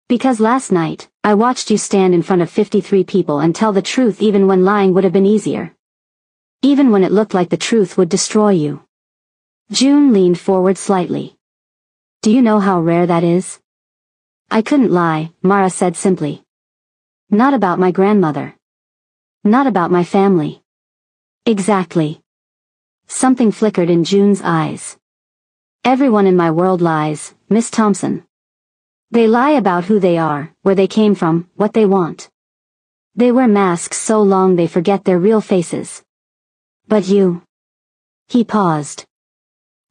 Speaker 1: Because last night, I watched you stand in front of 53 people and tell the truth even when lying would have been easier. Even when it looked like the truth would destroy you. June leaned forward slightly. Do you know how rare that is? I couldn't lie, Mara said simply. Not about my grandmother. Not about my family. Exactly. Something flickered in June's eyes. Everyone in my world lies, Miss Thompson. They lie about who they are, where they came from, what they want. They wear masks so long they forget their real faces. But you. He paused.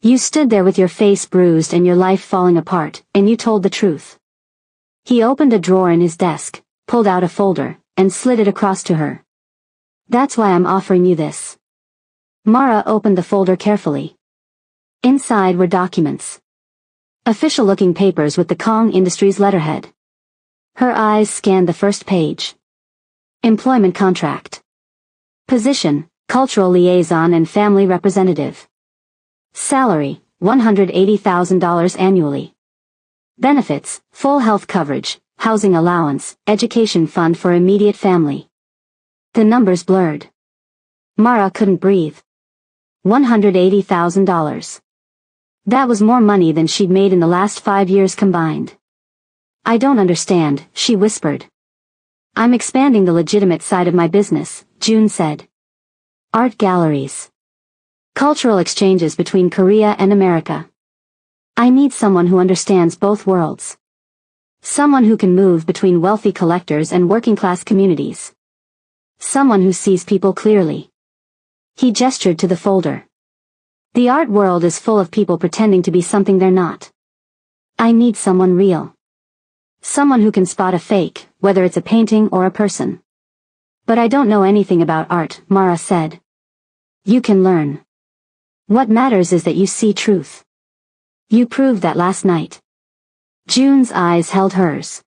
Speaker 1: You stood there with your face bruised and your life falling apart, and you told the truth. He opened a drawer in his desk, pulled out a folder, and slid it across to her. That's why I'm offering you this. Mara opened the folder carefully. Inside were documents. Official-looking papers with the Kong Industries letterhead. Her eyes scanned the first page. Employment contract. Position, Cultural Liaison and Family Representative. Salary, $180,000 annually. Benefits, full health coverage, housing allowance, education fund for immediate family. The numbers blurred. Mara couldn't breathe. $180,000. That was more money than she'd made in the last 5 years combined. I don't understand, she whispered. I'm expanding the legitimate side of my business, June said. Art galleries. Cultural exchanges between Korea and America. I need someone who understands both worlds. Someone who can move between wealthy collectors and working-class communities. Someone who sees people clearly. He gestured to the folder. The art world is full of people pretending to be something they're not. I need someone real. Someone who can spot a fake, whether it's a painting or a person. But I don't know anything about art, Mara said. You can learn. What matters is that you see truth. You proved that last night. June's eyes held hers.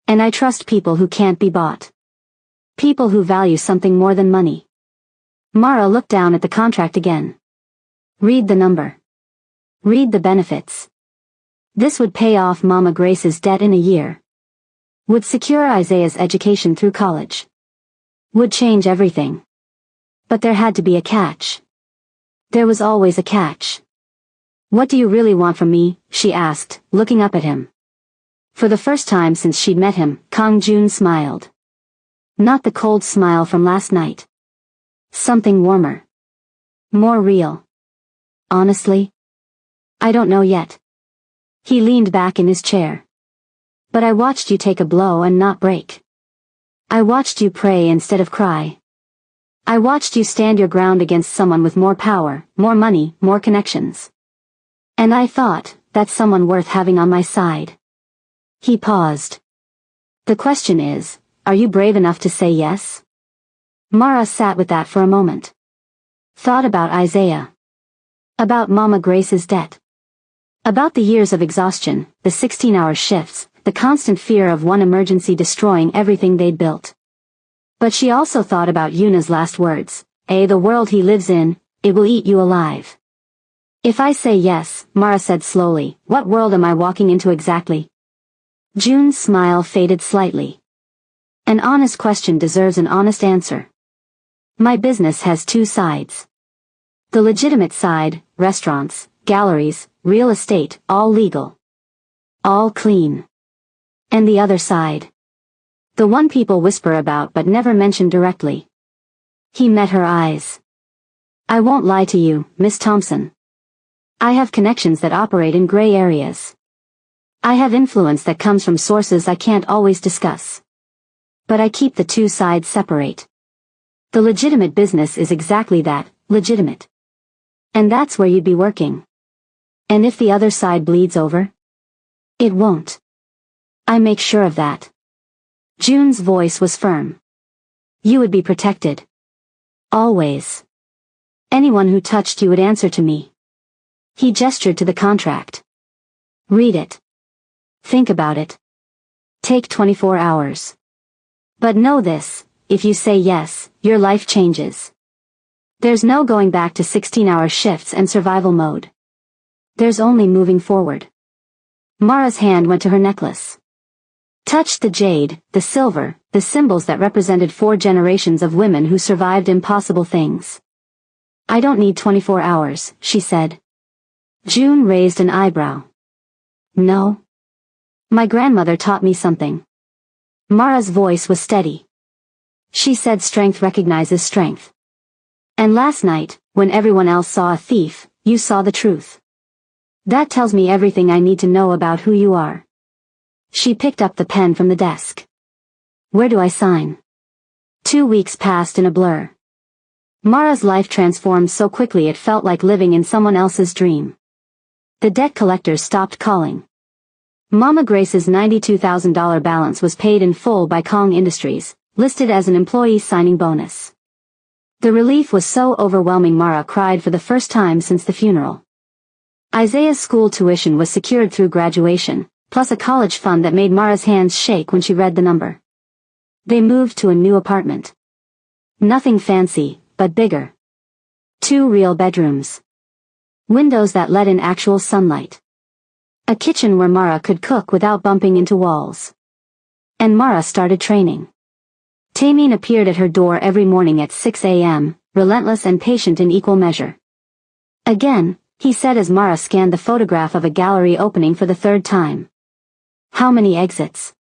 Speaker 1: And I trust people who can't be bought. People who value something more than money. Mara looked down at the contract again. Read the number. Read the benefits. This would pay off Mama Grace's debt in a year. Would secure Isaiah's education through college. Would change everything. But there had to be a catch. There was always a catch. What do you really want from me? She asked, looking up at him. For the first time since she'd met him, Kang Jun smiled. Not the cold smile from last night. Something warmer. More real. Honestly? I don't know yet. He leaned back in his chair. But I watched you take a blow and not break. I watched you pray instead of cry. I watched you stand your ground against someone with more power, more money, more connections. And I thought, that's someone worth having on my side. He paused. The question is, are you brave enough to say yes? Mara sat with that for a moment. Thought about Isaiah. About Mama Grace's debt. About the years of exhaustion, the 16-hour shifts, the constant fear of one emergency destroying everything they'd built. But she also thought about Yuna's last words, the world he lives in, it will eat you alive. If I say yes, Mara said slowly, what world am I walking into exactly? June's smile faded slightly. An honest question deserves an honest answer. My business has 2 sides. The legitimate side, restaurants, galleries, real estate, all legal. All clean. And the other side. The one people whisper about but never mention directly. He met her eyes. I won't lie to you, Miss Thompson. I have connections that operate in gray areas. I have influence that comes from sources I can't always discuss. But I keep the two sides separate. The legitimate business is exactly that, legitimate. And that's where you'd be working. And if the other side bleeds over? It won't. I make sure of that. June's voice was firm. You would be protected. Always. Anyone who touched you would answer to me. He gestured to the contract. Read it. Think about it. Take 24 hours. But know this, if you say yes, your life changes. There's no going back to 16-hour shifts and survival mode. There's only moving forward. Mara's hand went to her necklace. Touched the jade, the silver, the symbols that represented 4 generations of women who survived impossible things. I don't need 24 hours, she said. June raised an eyebrow. No. My grandmother taught me something. Mara's voice was steady. She said strength recognizes strength. And last night, when everyone else saw a thief, you saw the truth. That tells me everything I need to know about who you are. She picked up the pen from the desk. Where do I sign? 2 weeks passed in a blur. Mara's life transformed so quickly it felt like living in someone else's dream. The debt collectors stopped calling. Mama Grace's $92,000 balance was paid in full by Kong Industries, listed as an employee signing bonus. The relief was so overwhelming Mara cried for the first time since the funeral. Isaiah's school tuition was secured through graduation, plus a college fund that made Mara's hands shake when she read the number. They moved to a new apartment. Nothing fancy, but bigger. 2 real bedrooms. Windows that let in actual sunlight. A kitchen where Mara could cook without bumping into walls. And Mara started training. Tameen appeared at her door every morning at 6 a.m., relentless and patient in equal measure. Again, he said as Mara scanned the photograph of a gallery opening for the 3rd time. How many exits?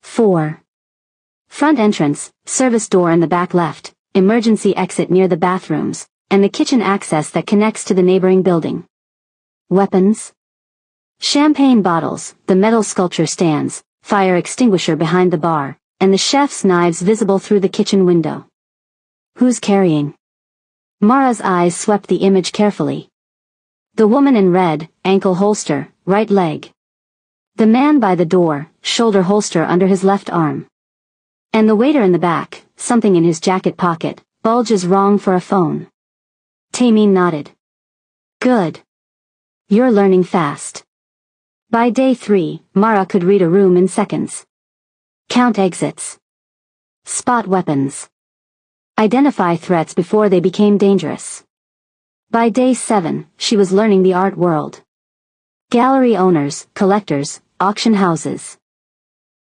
Speaker 1: 4. Front entrance, service door in the back left, emergency exit near the bathrooms, and the kitchen access that connects to the neighboring building. Weapons? Champagne bottles, the metal sculpture stands, fire extinguisher behind the bar, and the chef's knives visible through the kitchen window. Who's carrying? Mara's eyes swept the image carefully. The woman in red, ankle holster, right leg. The man by the door, shoulder holster under his left arm. And the waiter in the back, something in his jacket pocket, bulges wrong for a phone. Tameen nodded. Good. You're learning fast. By day 3, Mara could read a room in seconds. Count exits. Spot weapons. Identify threats before they became dangerous. By day 7, she was learning the art world. Gallery owners, collectors, auction houses.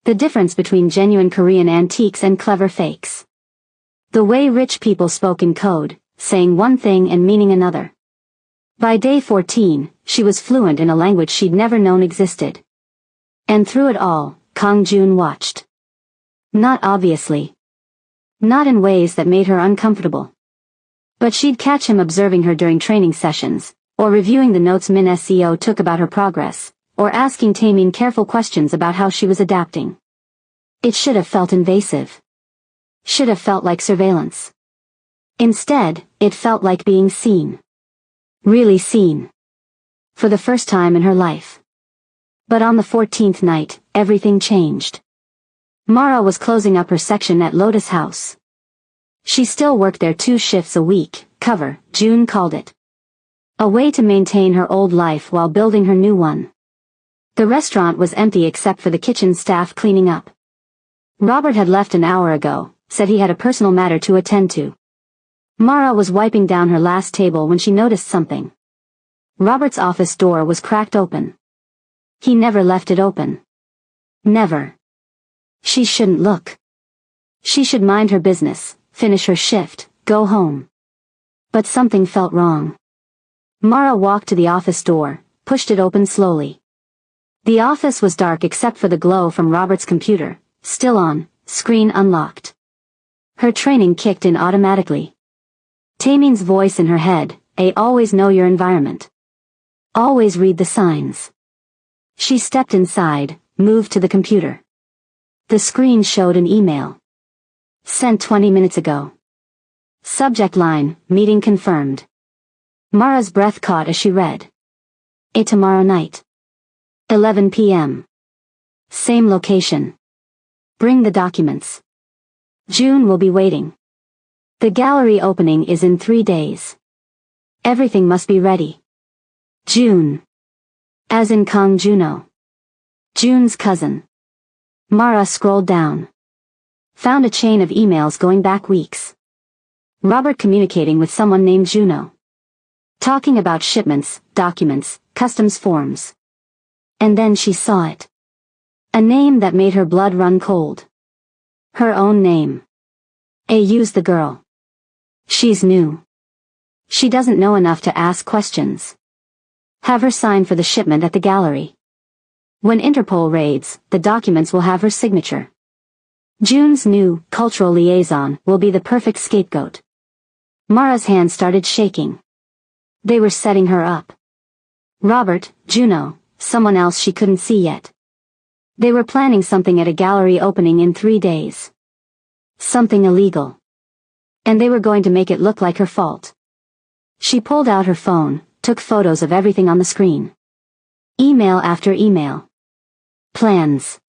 Speaker 1: The difference between genuine Korean antiques and clever fakes. The way rich people spoke in code, saying one thing and meaning another. By day 14, she was fluent in a language she'd never known existed. And through it all, Kang Jun watched. Not obviously. Not in ways that made her uncomfortable. But she'd catch him observing her during training sessions, or reviewing the notes Min SEO took about her progress, or asking Tameen careful questions about how she was adapting. It should have felt invasive. Should have felt like surveillance. Instead, it felt like being seen. Really seen. For the first time in her life. But on the 14th night, everything changed. Mara was closing up her section at Lotus House. She still worked there 2 shifts a week, cover, June called it. A way to maintain her old life while building her new one. The restaurant was empty except for the kitchen staff cleaning up. Robert had left an hour ago, said he had a personal matter to attend to. Mara was wiping down her last table when she noticed something. Robert's office door was cracked open. He never left it open. Never. She shouldn't look. She should mind her business, finish her shift, go home. But something felt wrong. Mara walked to the office door, pushed it open slowly. The office was dark except for the glow from Robert's computer, still on, screen unlocked. Her training kicked in automatically. Tamin's voice in her head, always know your environment. Always read the signs. She stepped inside, moved to the computer. The screen showed an email. Sent 20 minutes ago. Subject line, meeting confirmed. Mara's breath caught as she read. Tomorrow night. 11 p.m. Same location. Bring the documents. June will be waiting. The gallery opening is in 3 days. Everything must be ready. June. As in Kang Juno. June's cousin. Mara scrolled down. Found a chain of emails going back weeks. Robert communicating with someone named Juno. Talking about shipments, documents, customs forms. And then she saw it. A name that made her blood run cold. Her own name. Use the girl. She's new. She doesn't know enough to ask questions. Have her sign for the shipment at the gallery. When Interpol raids, the documents will have her signature. June's new cultural liaison will be the perfect scapegoat. Mara's hand started shaking. They were setting her up. Robert, Juno, someone else she couldn't see yet. They were planning something at a gallery opening in 3 days. Something illegal. And they were going to make it look like her fault. She pulled out her phone, took photos of everything on the screen. Email after email. Plans.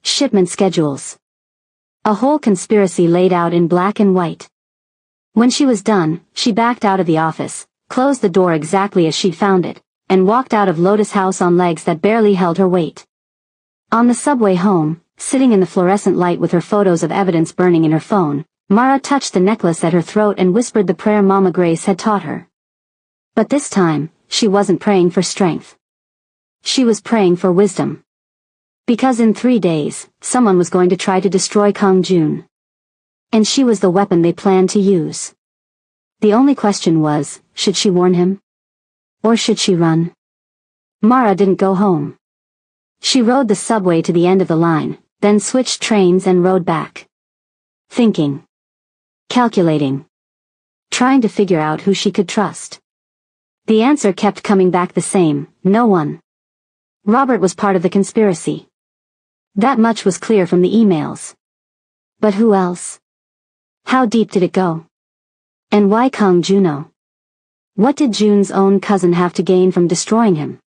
Speaker 1: Shipment schedules. A whole conspiracy laid out in black and white. When she was done, she backed out of the office, closed the door exactly as she'd found it, and walked out of Lotus House on legs that barely held her weight. On the subway home, sitting in the fluorescent light with her photos of evidence burning in her phone, Mara touched the necklace at her throat and whispered the prayer Mama Grace had taught her. But this time, she wasn't praying for strength. She was praying for wisdom. Because in 3 days, someone was going to try to destroy Kang Jun. And she was the weapon they planned to use. The only question was, should she warn him? Or should she run? Mara didn't go home. She rode the subway to the end of the line, then switched trains and rode back. Thinking. Calculating. Trying to figure out who she could trust. The answer kept coming back the same, no one. Robert was part of the conspiracy. That much was clear from the emails. But who else? How deep did it go? And why Kang Juno? What did June's own cousin have to gain from destroying him?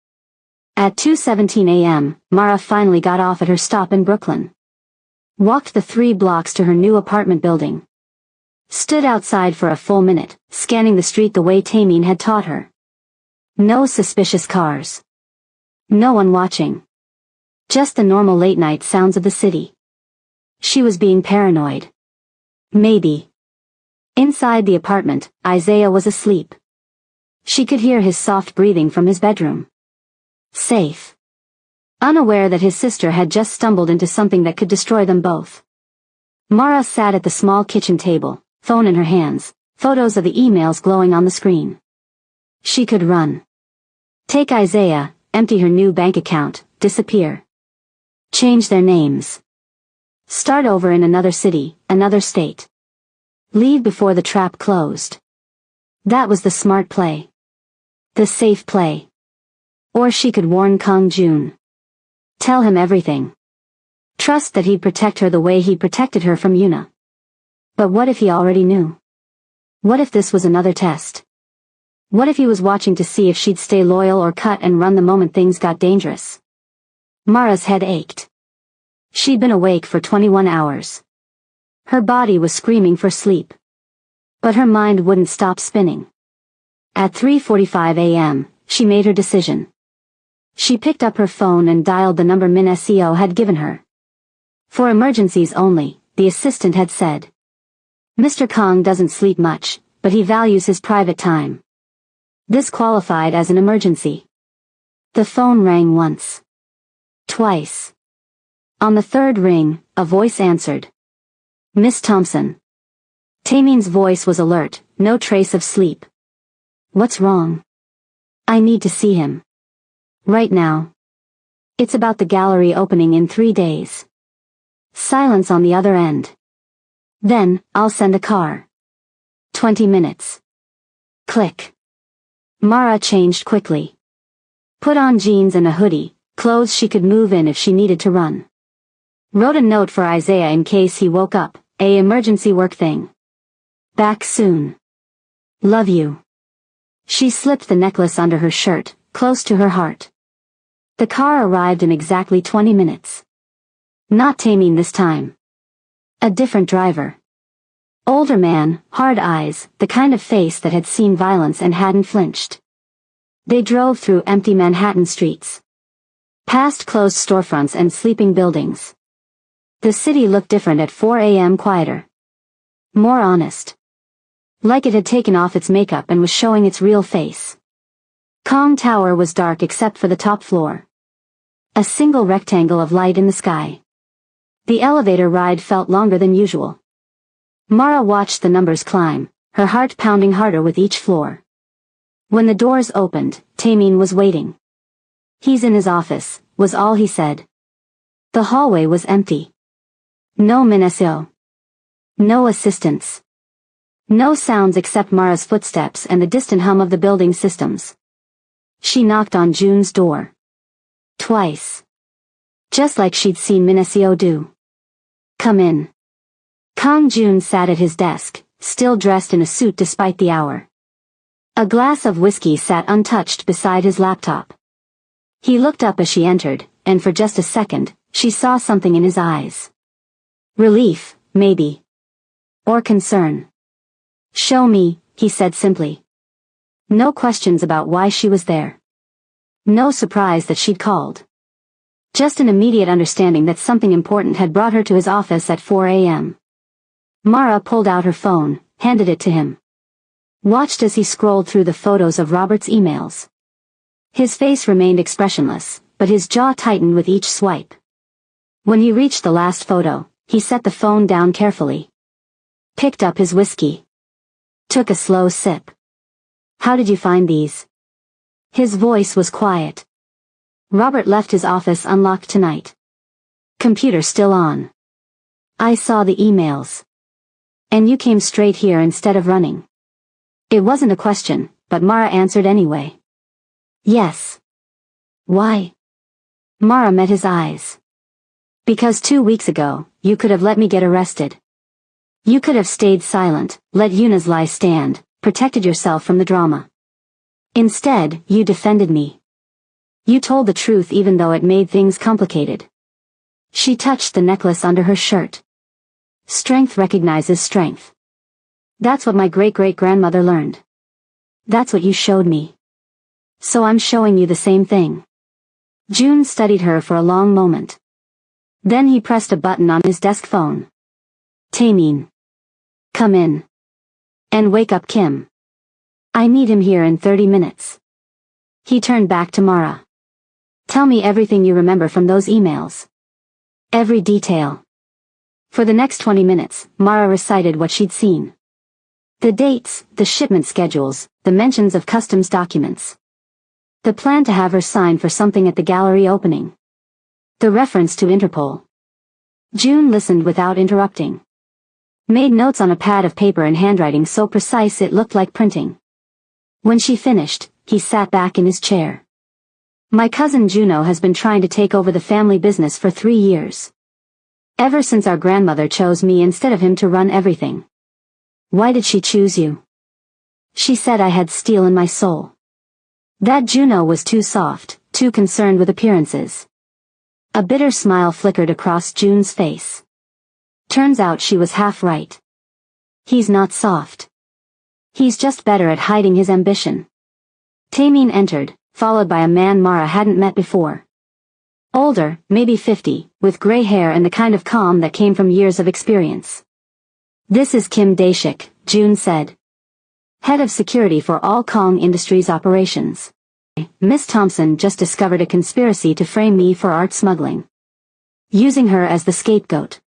Speaker 1: At 2:17 a.m., Mara finally got off at her stop in Brooklyn. Walked the 3 blocks to her new apartment building. Stood outside for a full minute, scanning the street the way Tamin had taught her. No suspicious cars. No one watching. Just the normal late-night sounds of the city. She was being paranoid. Maybe. Inside the apartment, Isaiah was asleep. She could hear his soft breathing from his bedroom. Safe. Unaware that his sister had just stumbled into something that could destroy them both. Mara sat at the small kitchen table, phone in her hands, photos of the emails glowing on the screen. She could run. Take Isaiah, empty her new bank account, disappear. Change their names. Start over in another city, another state. Leave before the trap closed. That was the smart play. The safe play. Or she could warn Kang Jun. Tell him everything. Trust that he'd protect her the way he protected her from Yuna. But what if he already knew? What if this was another test? What if he was watching to see if she'd stay loyal or cut and run the moment things got dangerous? Mara's head ached. She'd been awake for 21 hours. Her body was screaming for sleep. But her mind wouldn't stop spinning. At 3:45 a.m., she made her decision. She picked up her phone and dialed the number Min SEO had given her. For emergencies only, the assistant had said. Mr. Kang doesn't sleep much, but he values his private time. This qualified as an emergency. The phone rang once. Twice. On the third ring, a voice answered. Miss Thompson. Tamin's voice was alert, no trace of sleep. What's wrong? I need to see him. Right now. It's about the gallery opening in 3 days. Silence on the other end. Then, I'll send a car. 20 minutes. Click. Mara changed quickly. Put on jeans and a hoodie, clothes she could move in if she needed to run. Wrote a note for Isaiah in case he woke up, a emergency work thing. Back soon. Love you. She slipped the necklace under her shirt, close to her heart. The car arrived in exactly 20 minutes. Not Tameen this time. A different driver. Older man, hard eyes, the kind of face that had seen violence and hadn't flinched. They drove through empty Manhattan streets. Past closed storefronts and sleeping buildings. The city looked different at 4 a.m. quieter. More honest. Like it had taken off its makeup and was showing its real face. Kong Tower was dark except for the top floor. A single rectangle of light in the sky. The elevator ride felt longer than usual. Mara watched the numbers climb, her heart pounding harder with each floor. When the doors opened, Tameen was waiting. He's in his office, was all he said. The hallway was empty. No Minesio. No assistants. No sounds except Mara's footsteps and the distant hum of the building systems. She knocked on June's door. Twice. Just like she'd seen Minesio do. Come in. Kong Jun sat at his desk, still dressed in a suit despite the hour. A glass of whiskey sat untouched beside his laptop. He looked up as she entered, and for just a second, she saw something in his eyes. Relief, maybe. Or concern. Show me, he said simply. No questions about why she was there. No surprise that she'd called. Just an immediate understanding that something important had brought her to his office at 4 a.m. Mara pulled out her phone, handed it to him. Watched as he scrolled through the photos of Robert's emails. His face remained expressionless, but his jaw tightened with each swipe. When he reached the last photo, he set the phone down carefully. Picked up his whiskey. Took a slow sip. How did you find these? His voice was quiet. Robert left his office unlocked tonight. Computer still on. I saw the emails. And you came straight here instead of running. It wasn't a question, but Mara answered anyway. Yes. Why? Mara met his eyes. Because 2 weeks ago, you could have let me get arrested. You could have stayed silent, let Yuna's lie stand, protected yourself from the drama. Instead, you defended me. You told the truth even though it made things complicated. She touched the necklace under her shirt. Strength recognizes strength. That's what my great-great-grandmother learned. That's what you showed me. So I'm showing you the same thing. June studied her for a long moment. Then he pressed a button on his desk phone. Tameen. Come in. And wake up Kim. I need him here in 30 minutes. He turned back to Mara. Tell me everything you remember from those emails. Every detail. For the next 20 minutes, Mara recited what she'd seen. The dates, the shipment schedules, the mentions of customs documents. The plan to have her sign for something at the gallery opening. The reference to Interpol. June listened without interrupting. Made notes on a pad of paper in handwriting so precise it looked like printing. When she finished, he sat back in his chair. My cousin Juno has been trying to take over the family business for 3 years. Ever since our grandmother chose me instead of him to run everything. Why did she choose you? She said I had steel in my soul. That Juno was too soft, too concerned with appearances. A bitter smile flickered across June's face. Turns out she was half right. He's not soft. He's just better at hiding his ambition. Tameen entered, followed by a man Mara hadn't met before. Older, maybe 50, with gray hair and the kind of calm that came from years of experience. This is Kim Daeshik, June said. Head of security for all Kong Industries operations. Miss Thompson just discovered a conspiracy to frame me for art smuggling. Using her as the scapegoat.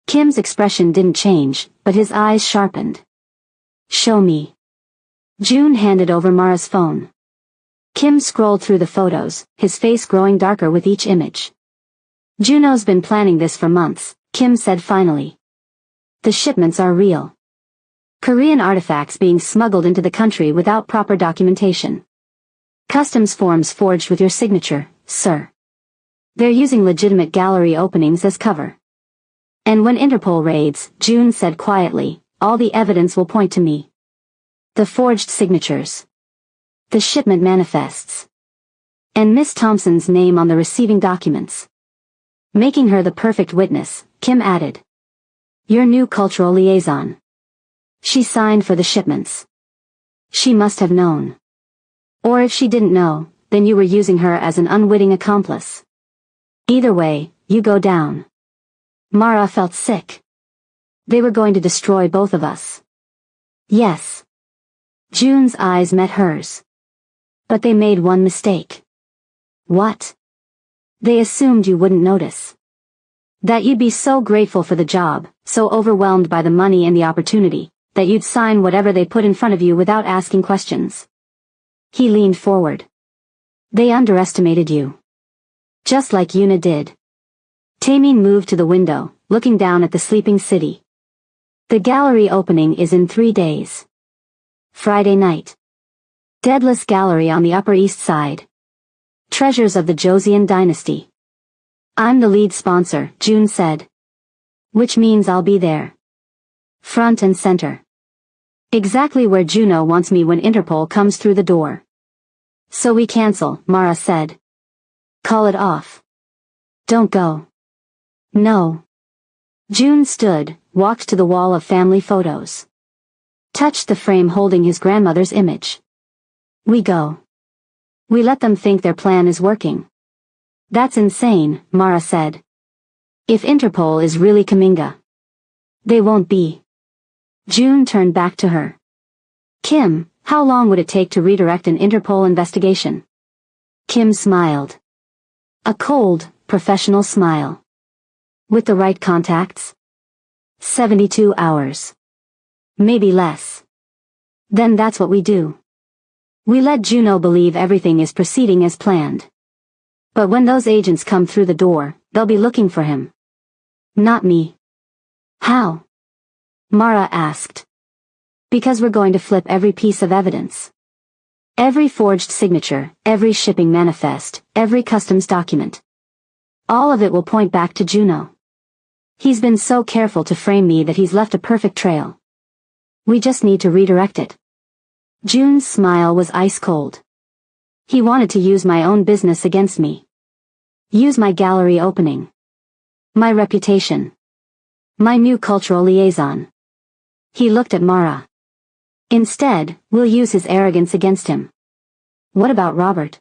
Speaker 1: Kim's expression didn't change, but his eyes sharpened. Show me. June handed over Mara's phone. Kim scrolled through the photos, his face growing darker with each image. Juno's been planning this for months, Kim said finally. The shipments are real. Korean artifacts being smuggled into the country without proper documentation. Customs forms forged with your signature, sir. They're using legitimate gallery openings as cover. And when Interpol raids, June said quietly, all the evidence will point to me. The forged signatures. The shipment manifests. And Miss Thompson's name on the receiving documents. Making her the perfect witness, Kim added. Your new cultural liaison. She signed for the shipments. She must have known. Or if she didn't know, then you were using her as an unwitting accomplice. Either way, you go down. Mara felt sick. They were going to destroy both of us. Yes. June's eyes met hers. But they made one mistake. What? They assumed you wouldn't notice. That you'd be so grateful for the job, so overwhelmed by the money and the opportunity, that you'd sign whatever they put in front of you without asking questions. He leaned forward. They underestimated you. Just like Yuna did. Taemin moved to the window, looking down at the sleeping city. The gallery opening is in 3 days. Friday night. Deadless Gallery on the Upper East Side. Treasures of the Joseon Dynasty. I'm the lead sponsor, June said. Which means I'll be there. Front and center. Exactly where Juno wants me when Interpol comes through the door. So we cancel, Mara said. Call it off. Don't go. No. June stood, walked to the wall of family photos. Touched the frame holding his grandmother's image. We go. We let them think their plan is working. That's insane, Mara said. If Interpol is really Kaminga. They won't be. June turned back to her. Kim, how long would it take to redirect an Interpol investigation? Kim smiled. A cold, professional smile. With the right contacts? 72 hours. Maybe less. Then that's what we do. We let Juno believe everything is proceeding as planned. But when those agents come through the door, they'll be looking for him. Not me. How? Mara asked. Because we're going to flip every piece of evidence. Every forged signature, every shipping manifest, every customs document. All of it will point back to Juno. He's been so careful to frame me that he's left a perfect trail. We just need to redirect it. June's smile was ice cold. He wanted to use my own business against me. Use my gallery opening. My reputation. My new cultural liaison. He looked at Mara. Instead, we'll use his arrogance against him. What about Robert?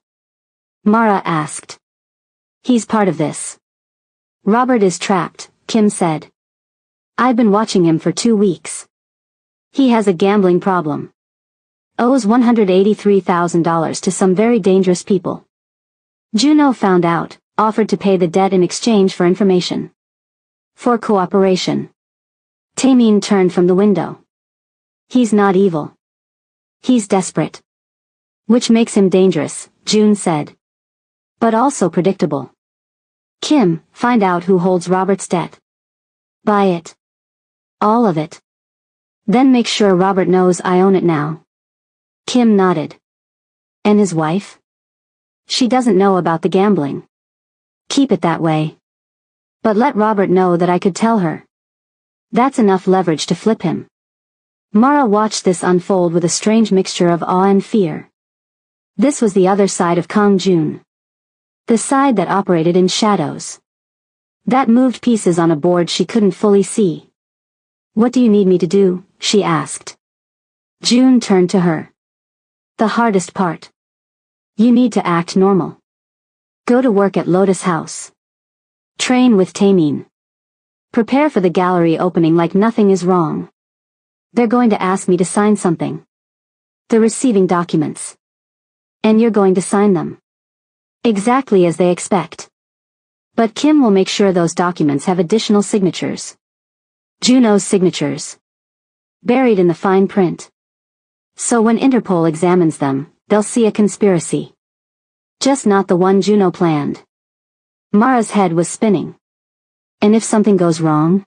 Speaker 1: Mara asked. He's part of this. Robert is trapped, Kim said. I've been watching him for 2 weeks. He has a gambling problem. Owes $183,000 to some very dangerous people. Juno found out, offered to pay the debt in exchange for information. For cooperation. Taemin turned from the window. He's not evil. He's desperate. Which makes him dangerous, June said. But also predictable. Kim, find out who holds Robert's debt. Buy it. All of it. Then make sure Robert knows I own it now. Kim nodded. And his wife? She doesn't know about the gambling. Keep it that way. But let Robert know that I could tell her. That's enough leverage to flip him. Mara watched this unfold with a strange mixture of awe and fear. This was the other side of Kang Jun. The side that operated in shadows. That moved pieces on a board she couldn't fully see. What do you need me to do? She asked. June turned to her. The hardest part. You need to act normal. Go to work at Lotus House. Train with Taemin. Prepare for the gallery opening like nothing is wrong. They're going to ask me to sign something. The receiving documents. And you're going to sign them. Exactly as they expect. But Kim will make sure those documents have additional signatures. Juno's signatures. Buried in the fine print. So when Interpol examines them, they'll see a conspiracy. Just not the one Juno planned. Mara's head was spinning. And if something goes wrong?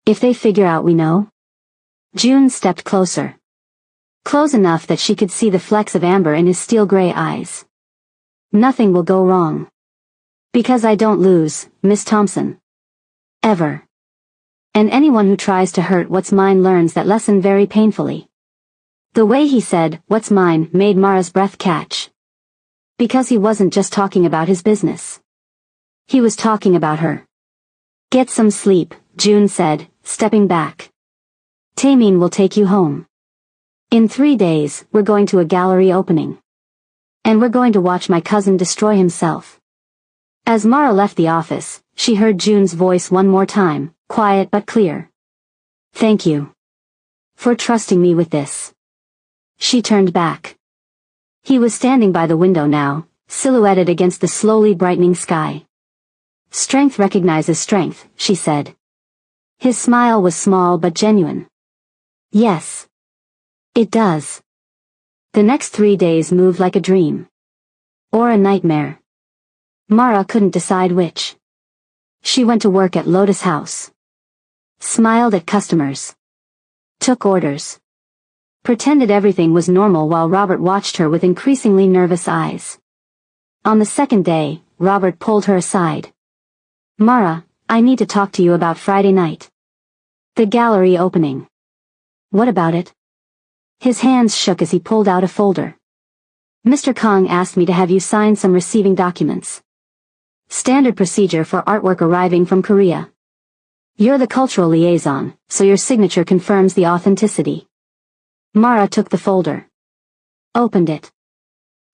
Speaker 1: If they figure out we know? June stepped closer. Close enough that she could see the flecks of amber in his steel-gray eyes. Nothing will go wrong. Because I don't lose, Miss Thompson. Ever. And anyone who tries to hurt what's mine learns that lesson very painfully. The way he said, "What's mine," made Mara's breath catch. Because he wasn't just talking about his business. He was talking about her. Get some sleep, June said, stepping back. Tameen will take you home. In 3 days, we're going to a gallery opening. And we're going to watch my cousin destroy himself. As Mara left the office, she heard June's voice one more time, quiet but clear. Thank you. For trusting me with this. She turned back. He was standing by the window now, silhouetted against the slowly brightening sky. Strength recognizes strength, she said. His smile was small but genuine. Yes. It does. The next 3 days moved like a dream. Or a nightmare. Mara couldn't decide which. She went to work at Lotus House. Smiled at customers. Took orders. Pretended everything was normal while Robert watched her with increasingly nervous eyes. On the second day, Robert pulled her aside. Mara, I need to talk to you about Friday night. The gallery opening. What about it? His hands shook as he pulled out a folder. Mr. Kong asked me to have you sign some receiving documents. Standard procedure for artwork arriving from Korea. You're the cultural liaison, so your signature confirms the authenticity. Mara took the folder. Opened it.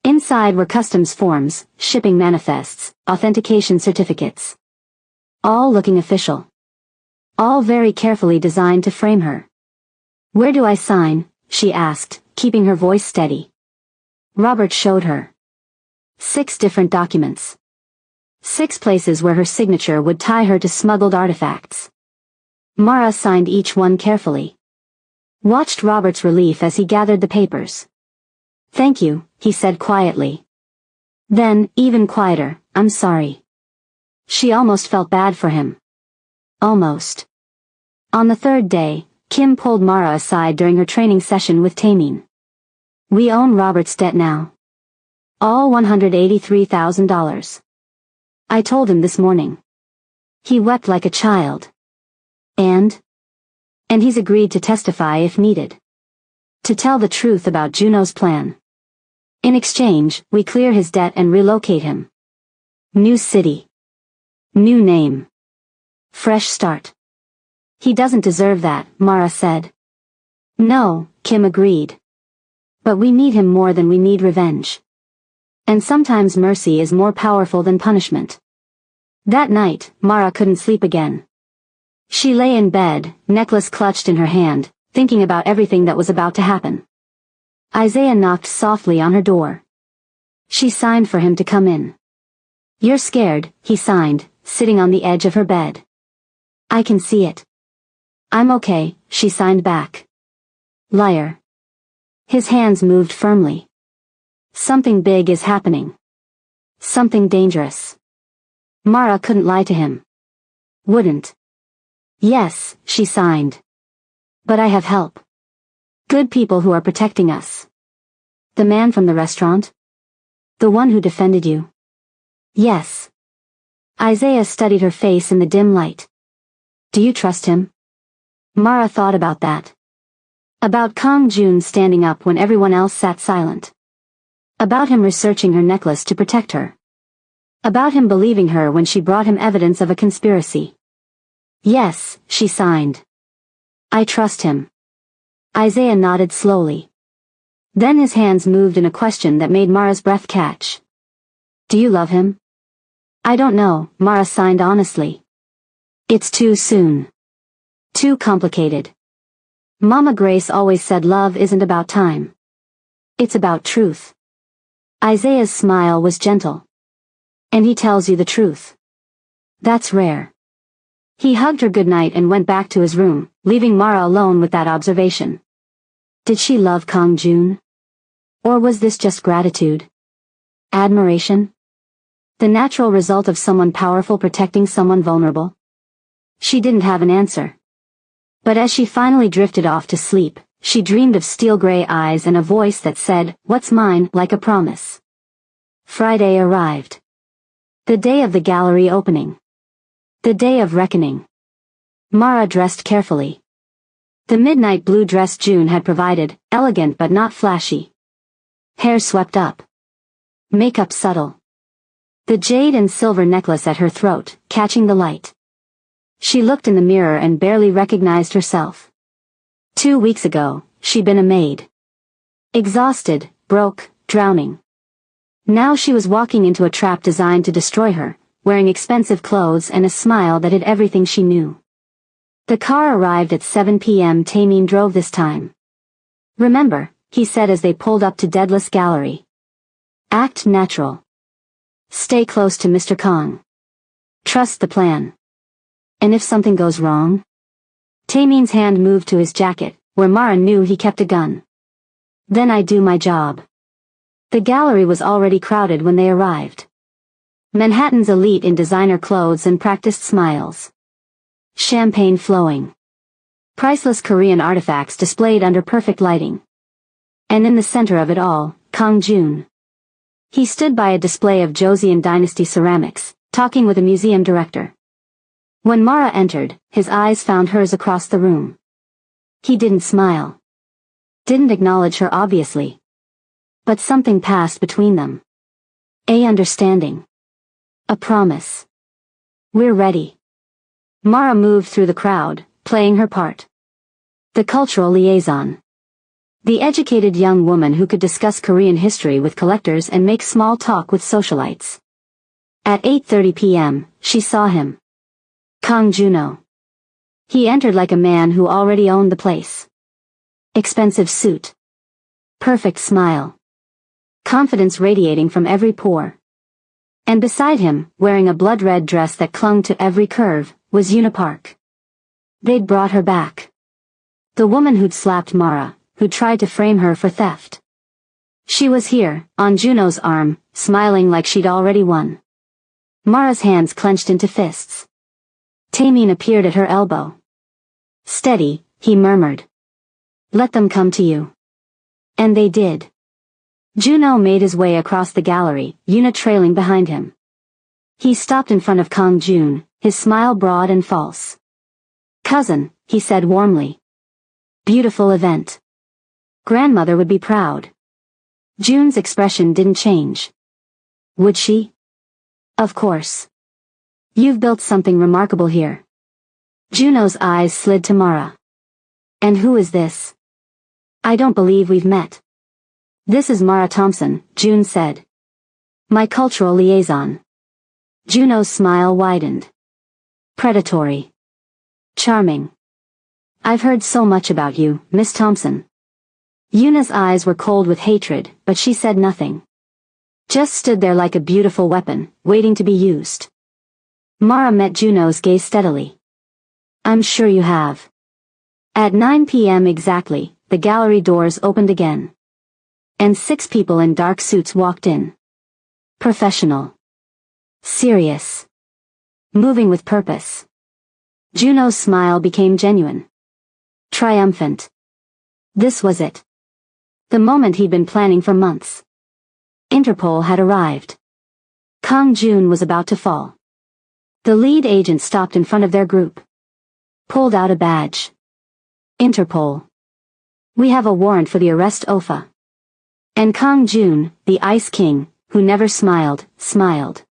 Speaker 1: Inside were customs forms, shipping manifests, authentication certificates. All looking official. All very carefully designed to frame her. Where do I sign? She asked, keeping her voice steady. Robert showed her. 6 different documents. 6 places where her signature would tie her to smuggled artifacts. Mara signed each one carefully. Watched Robert's relief as he gathered the papers. Thank you, he said quietly. Then, even quieter, I'm sorry. She almost felt bad for him. Almost. On the 3rd day, Kim pulled Mara aside during her training session with Tameen. We own Robert's debt now. All $183,000. I told him this morning. He wept like a child. And he's agreed to testify if needed. To tell the truth about Juno's plan. In exchange, we clear his debt and relocate him. New city. New name. Fresh start. He doesn't deserve that, Mara said. No, Kim agreed. But we need him more than we need revenge. And sometimes mercy is more powerful than punishment. That night, Mara couldn't sleep again. She lay in bed, necklace clutched in her hand, thinking about everything that was about to happen. Isaiah knocked softly on her door. She signed for him to come in. You're scared, he signed, sitting on the edge of her bed. I can see it. I'm okay, she signed back. Liar. His hands moved firmly. Something big is happening. Something dangerous. Mara couldn't lie to him. Wouldn't. Yes, she signed. But I have help. Good people who are protecting us. The man from the restaurant? The one who defended you? Yes. Isaiah studied her face in the dim light. Do you trust him? Mara thought about that. About Kong Jun standing up when everyone else sat silent. About him researching her necklace to protect her. About him believing her when she brought him evidence of a conspiracy. Yes, she signed. I trust him. Isaiah nodded slowly. Then his hands moved in a question that made Mara's breath catch. Do you love him? I don't know, Mara signed honestly. It's too soon. Too complicated. Mama Grace always said love isn't about time. It's about truth. Isaiah's smile was gentle. And he tells you the truth. That's rare. He hugged her goodnight and went back to his room, leaving Mara alone with that observation. Did she love Kong Jun? Or was this just gratitude? Admiration? The natural result of someone powerful protecting someone vulnerable? She didn't have an answer. But as she finally drifted off to sleep, she dreamed of steel-gray eyes and a voice that said, "What's mine?" like a promise. Friday arrived. The day of the gallery opening. The day of reckoning. Mara dressed carefully. The midnight blue dress June had provided, elegant but not flashy. Hair swept up. Makeup subtle. The jade and silver necklace at her throat, catching the light. She looked in the mirror and barely recognized herself. 2 weeks ago, she'd been a maid. Exhausted, broke, drowning. Now she was walking into a trap designed to destroy her, wearing expensive clothes and a smile that hid everything she knew. The car arrived at 7 p.m. Tameen drove this time. "Remember," he said as they pulled up to Deadless Gallery. "Act natural. Stay close to Mr. Kong. Trust the plan. And if something goes wrong?" Tameen's hand moved to his jacket, where Mara knew he kept a gun. "Then I do my job." The gallery was already crowded when they arrived. Manhattan's elite in designer clothes and practiced smiles. Champagne flowing. Priceless Korean artifacts displayed under perfect lighting. And in the center of it all, Kang Jun. He stood by a display of Joseon Dynasty ceramics, talking with a museum director. When Mara entered, his eyes found hers across the room. He didn't smile. Didn't acknowledge her obviously. But something passed between them. A understanding. A promise. "We're ready." Mara moved through the crowd, playing her part. The cultural liaison. The educated young woman who could discuss Korean history with collectors and make small talk with socialites. At 8:30 p.m., she saw him. Kang Juno. He entered like a man who already owned the place. Expensive suit. Perfect smile. Confidence radiating from every pore. And beside him, wearing a blood-red dress that clung to every curve, was Una Park. They'd brought her back. The woman who'd slapped Mara, who'd tried to frame her for theft. She was here, on Juno's arm, smiling like she'd already won. Mara's hands clenched into fists. Tameen appeared at her elbow. "Steady," he murmured. "Let them come to you." And they did. Juno made his way across the gallery, Una trailing behind him. He stopped in front of Kang Jun, his smile broad and false. "Cousin," he said warmly. "Beautiful event. Grandmother would be proud." Jun's expression didn't change. Would she? Of course. "You've built something remarkable here." Juno's eyes slid to Mara. "And who is this?" "I don't believe we've met." "This is Mara Thompson," Jun said. "My cultural liaison." Juno's smile widened. Predatory. Charming. "I've heard so much about you, Miss Thompson." Una's eyes were cold with hatred, but she said nothing. Just stood there like a beautiful weapon, waiting to be used. Mara met Juno's gaze steadily. "I'm sure you have." At 9 p.m. exactly, the gallery doors opened again. And 6 people in dark suits walked in. Professional. Serious. Moving with purpose. Juno's smile became genuine. Triumphant. This was it. The moment he'd been planning for months. Interpol had arrived. Kang Jun was about to fall. The lead agent stopped in front of their group. Pulled out a badge. Interpol. "We have a warrant for the arrest OFA." And Kang Jun, the Ice King, who never smiled, smiled.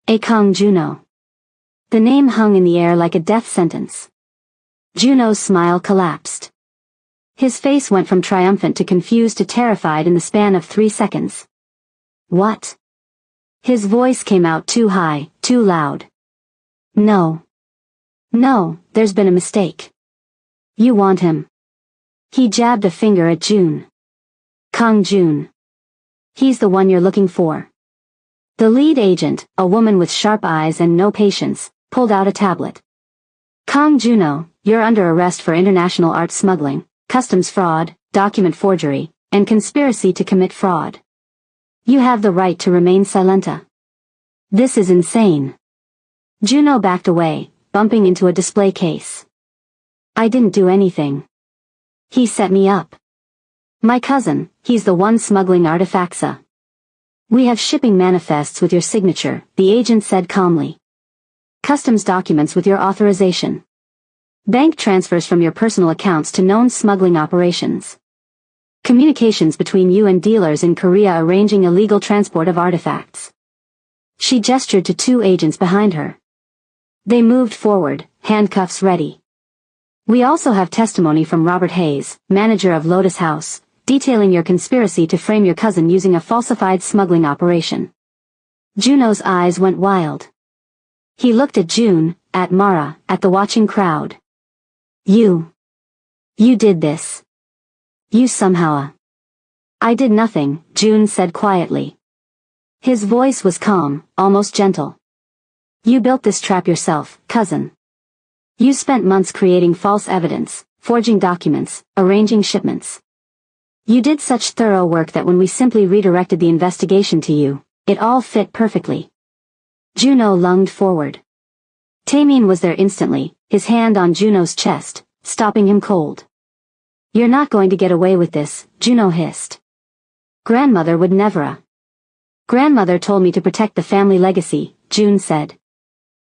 Speaker 1: A Kang Juno. The name hung in the air like a death sentence. Juno's smile collapsed. His face went from triumphant to confused to terrified in the span of 3 seconds. "What?" His voice came out too high, too loud. "No. No, there's been a mistake. You want him." He jabbed a finger at Jun. "Kang Jun. He's the one you're looking for." The lead agent, a woman with sharp eyes and no patience, pulled out a tablet. "Kang Juno, you're under arrest for international art smuggling, customs fraud, document forgery, and conspiracy to commit fraud. You have the right to remain silenta. This is insane. Juno backed away, bumping into a display case. I didn't do anything. He set me up. My cousin, he's the one smuggling artifacts. We have shipping manifests with your signature, the agent said calmly. Customs documents with your authorization. Bank transfers from your personal accounts to known smuggling operations. Communications between you and dealers in Korea arranging illegal transport of artifacts. She gestured to two agents behind her. They moved forward, handcuffs ready. We also have testimony from Robert Hayes, manager of Lotus House, detailing your conspiracy to frame your cousin using a falsified smuggling operation. Juno's eyes went wild. He looked at June, at Mara, at the watching crowd. You did this. You somehow. I did nothing, June said quietly. His voice was calm, almost gentle. You built this trap yourself, cousin. You spent months creating false evidence, forging documents, arranging shipments. You did such thorough work that when we simply redirected the investigation to you, it all fit perfectly. Juno lunged forward. Taemin was there instantly, his hand on Juno's chest, stopping him cold. You're not going to get away with this, Juno hissed. Grandmother would never. Grandmother told me to protect the family legacy, June said.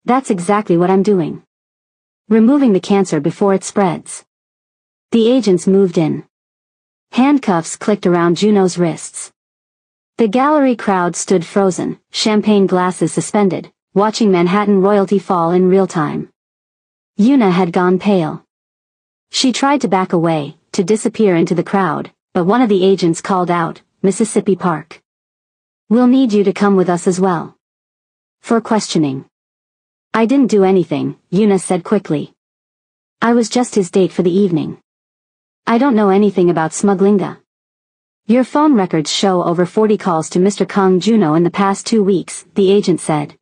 Speaker 1: That's exactly what I'm doing. Removing the cancer before it spreads. The agents moved in. Handcuffs clicked around Juno's wrists. The gallery crowd stood frozen, champagne glasses suspended, watching Manhattan royalty fall in real time. Yuna had gone pale. She tried to back away, to disappear into the crowd, but one of the agents called out, Mississippi Park. We'll need you to come with us as well. For questioning. I didn't do anything, Yuna said quickly. I was just his date for the evening. I don't know anything about smuggling. Your phone records show over 40 calls to Mr. Kang Juno in the past 2 weeks, the agent said.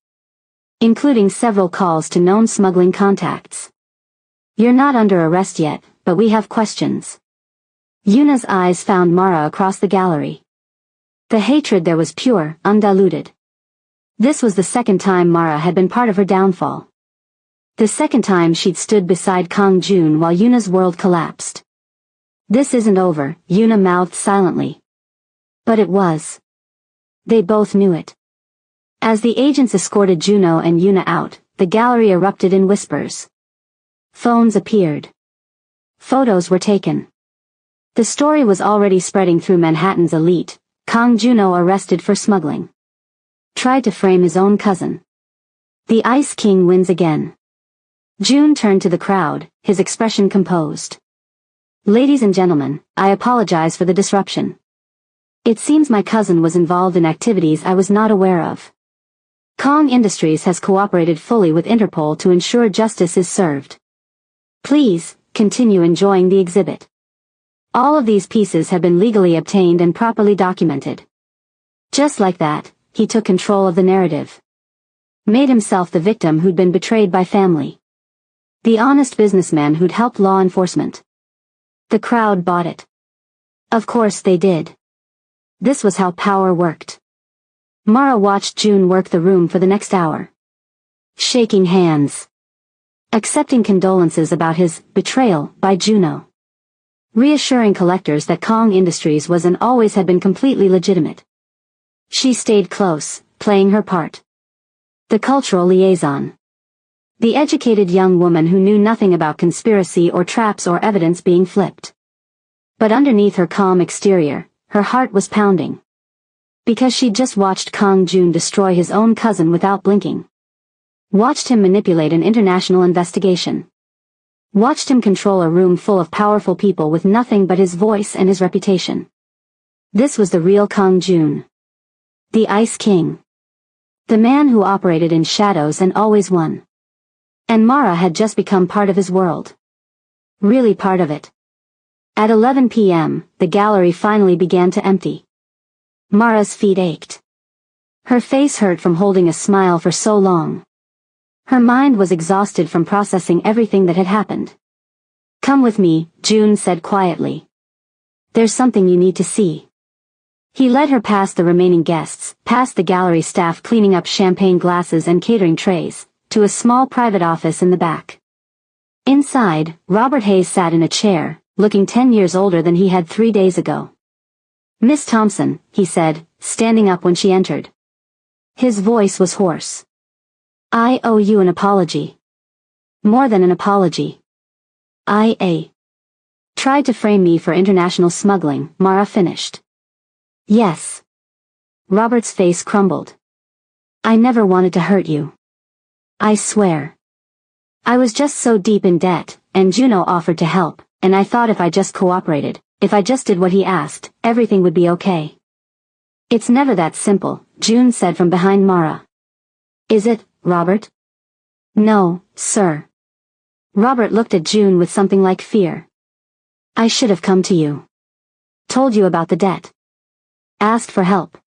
Speaker 1: Including several calls to known smuggling contacts. You're not under arrest yet, but we have questions. Yuna's eyes found Mara across the gallery. The hatred there was pure, undiluted. This was the second time Mara had been part of her downfall. The second time she'd stood beside Kang Jun while Yuna's world collapsed. This isn't over, Yuna mouthed silently. But it was. They both knew it. As the agents escorted Juno and Yuna out, the gallery erupted in whispers. Phones appeared. Photos were taken. The story was already spreading through Manhattan's elite. Kang Juno arrested for smuggling. Tried to frame his own cousin. The Ice King wins again. June turned to the crowd, his expression composed. Ladies and gentlemen, I apologize for the disruption. It seems my cousin was involved in activities I was not aware of. Kong Industries has cooperated fully with Interpol to ensure justice is served. Please, continue enjoying the exhibit. All of these pieces have been legally obtained and properly documented. Just like that, he took control of the narrative. Made himself the victim who'd been betrayed by family. The honest businessman who'd helped law enforcement. The crowd bought it. Of course they did. This was how power worked. Mara watched June work the room for the next hour. Shaking hands. Accepting condolences about his betrayal by Juno. Reassuring collectors that Kong Industries was and always had been completely legitimate. She stayed close, playing her part. The cultural liaison. The educated young woman who knew nothing about conspiracy or traps or evidence being flipped. But underneath her calm exterior, her heart was pounding. Because she'd just watched Kang Jun destroy his own cousin without blinking. Watched him manipulate an international investigation. Watched him control a room full of powerful people with nothing but his voice and his reputation. This was the real Kang Jun. The Ice King. The man who operated in shadows and always won. And Mara had just become part of his world. Really part of it. At 11 p.m., the gallery finally began to empty. Mara's feet ached. Her face hurt from holding a smile for so long. Her mind was exhausted from processing everything that had happened. Come with me, June said quietly. There's something you need to see. He led her past the remaining guests, past the gallery staff cleaning up champagne glasses and catering trays, to a small private office in the back. Inside, Robert Hayes sat in a chair, looking 10 years older than he had 3 days ago. "Miss Thompson," he said, standing up when she entered. His voice was hoarse. "I owe you an apology. More than an apology. I tried to frame me for international smuggling," Mara finished. "Yes." Robert's face crumbled. "I never wanted to hurt you. I swear. I was just so deep in debt, and Juno offered to help, and I thought if I just cooperated, if I just did what he asked, everything would be okay." "It's never that simple," June said from behind Mara. "Is it, Robert?" "No, sir." Robert looked at June with something like fear. "I should have come to you. Told you about the debt. Asked for help.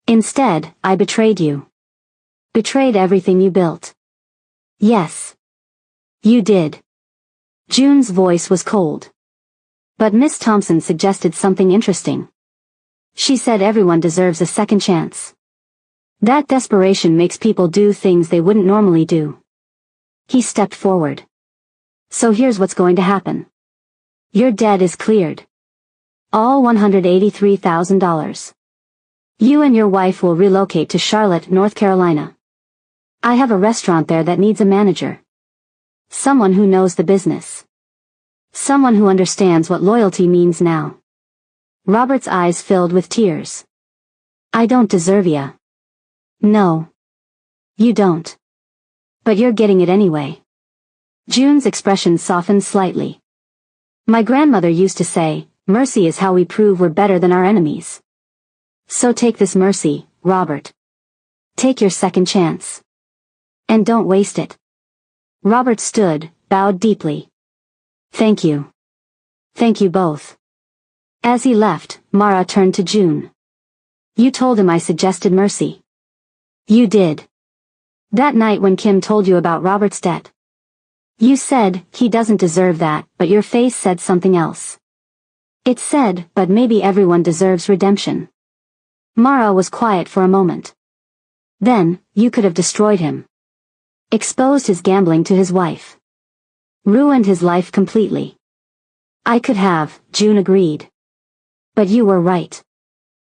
Speaker 1: Instead, I betrayed you. Betrayed everything you built." "Yes. You did." June's voice was cold. But Miss Thompson suggested something interesting. She said everyone deserves a second chance. That desperation makes people do things they wouldn't normally do. He stepped forward. "So here's what's going to happen. Your debt is cleared. All $183,000. You and your wife will relocate to Charlotte, North Carolina. I have a restaurant there that needs a manager. Someone who knows the business. Someone who understands what loyalty means now." Robert's eyes filled with tears. "I don't deserve ya." "No. You don't. But you're getting it anyway." June's expression softened slightly. "My grandmother used to say, mercy is how we prove we're better than our enemies. So take this mercy, Robert. Take your second chance. And don't waste it." Robert stood, bowed deeply. "Thank you. Thank you both." As he left, Mara turned to June. "You told him I suggested mercy." "You did. That night when Kim told you about Robert's debt. You said, he doesn't deserve that, but your face said something else. It said, but maybe everyone deserves redemption." Mara was quiet for a moment. "Then, you could have destroyed him. Exposed his gambling to his wife. Ruined his life completely." "I could have," June agreed. "But you were right.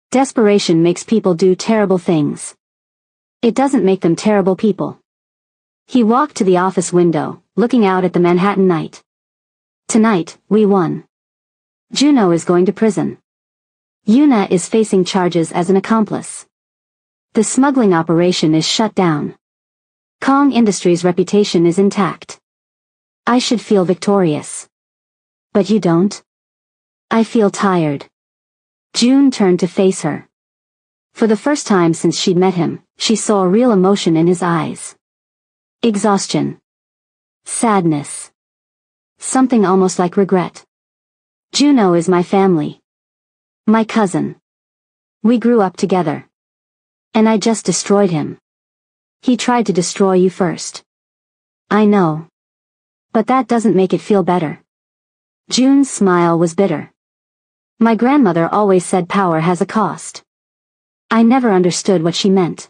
Speaker 1: Desperation makes people do terrible things. It doesn't make them terrible people." He walked to the office window, looking out at the Manhattan night. "Tonight, we won. Juno is going to prison. Yuna is facing charges as an accomplice. The smuggling operation is shut down. Kong Industries' reputation is intact. I should feel victorious. But you don't? I feel tired." June turned to face her. For the first time since she'd met him, she saw a real emotion in his eyes. Exhaustion. Sadness. Something almost like regret. "Juno is my family. My cousin. We grew up together. And I just destroyed him. He tried to destroy you first." "I know. But that doesn't make it feel better." June's smile was bitter. "My grandmother always said power has a cost. I never understood what she meant.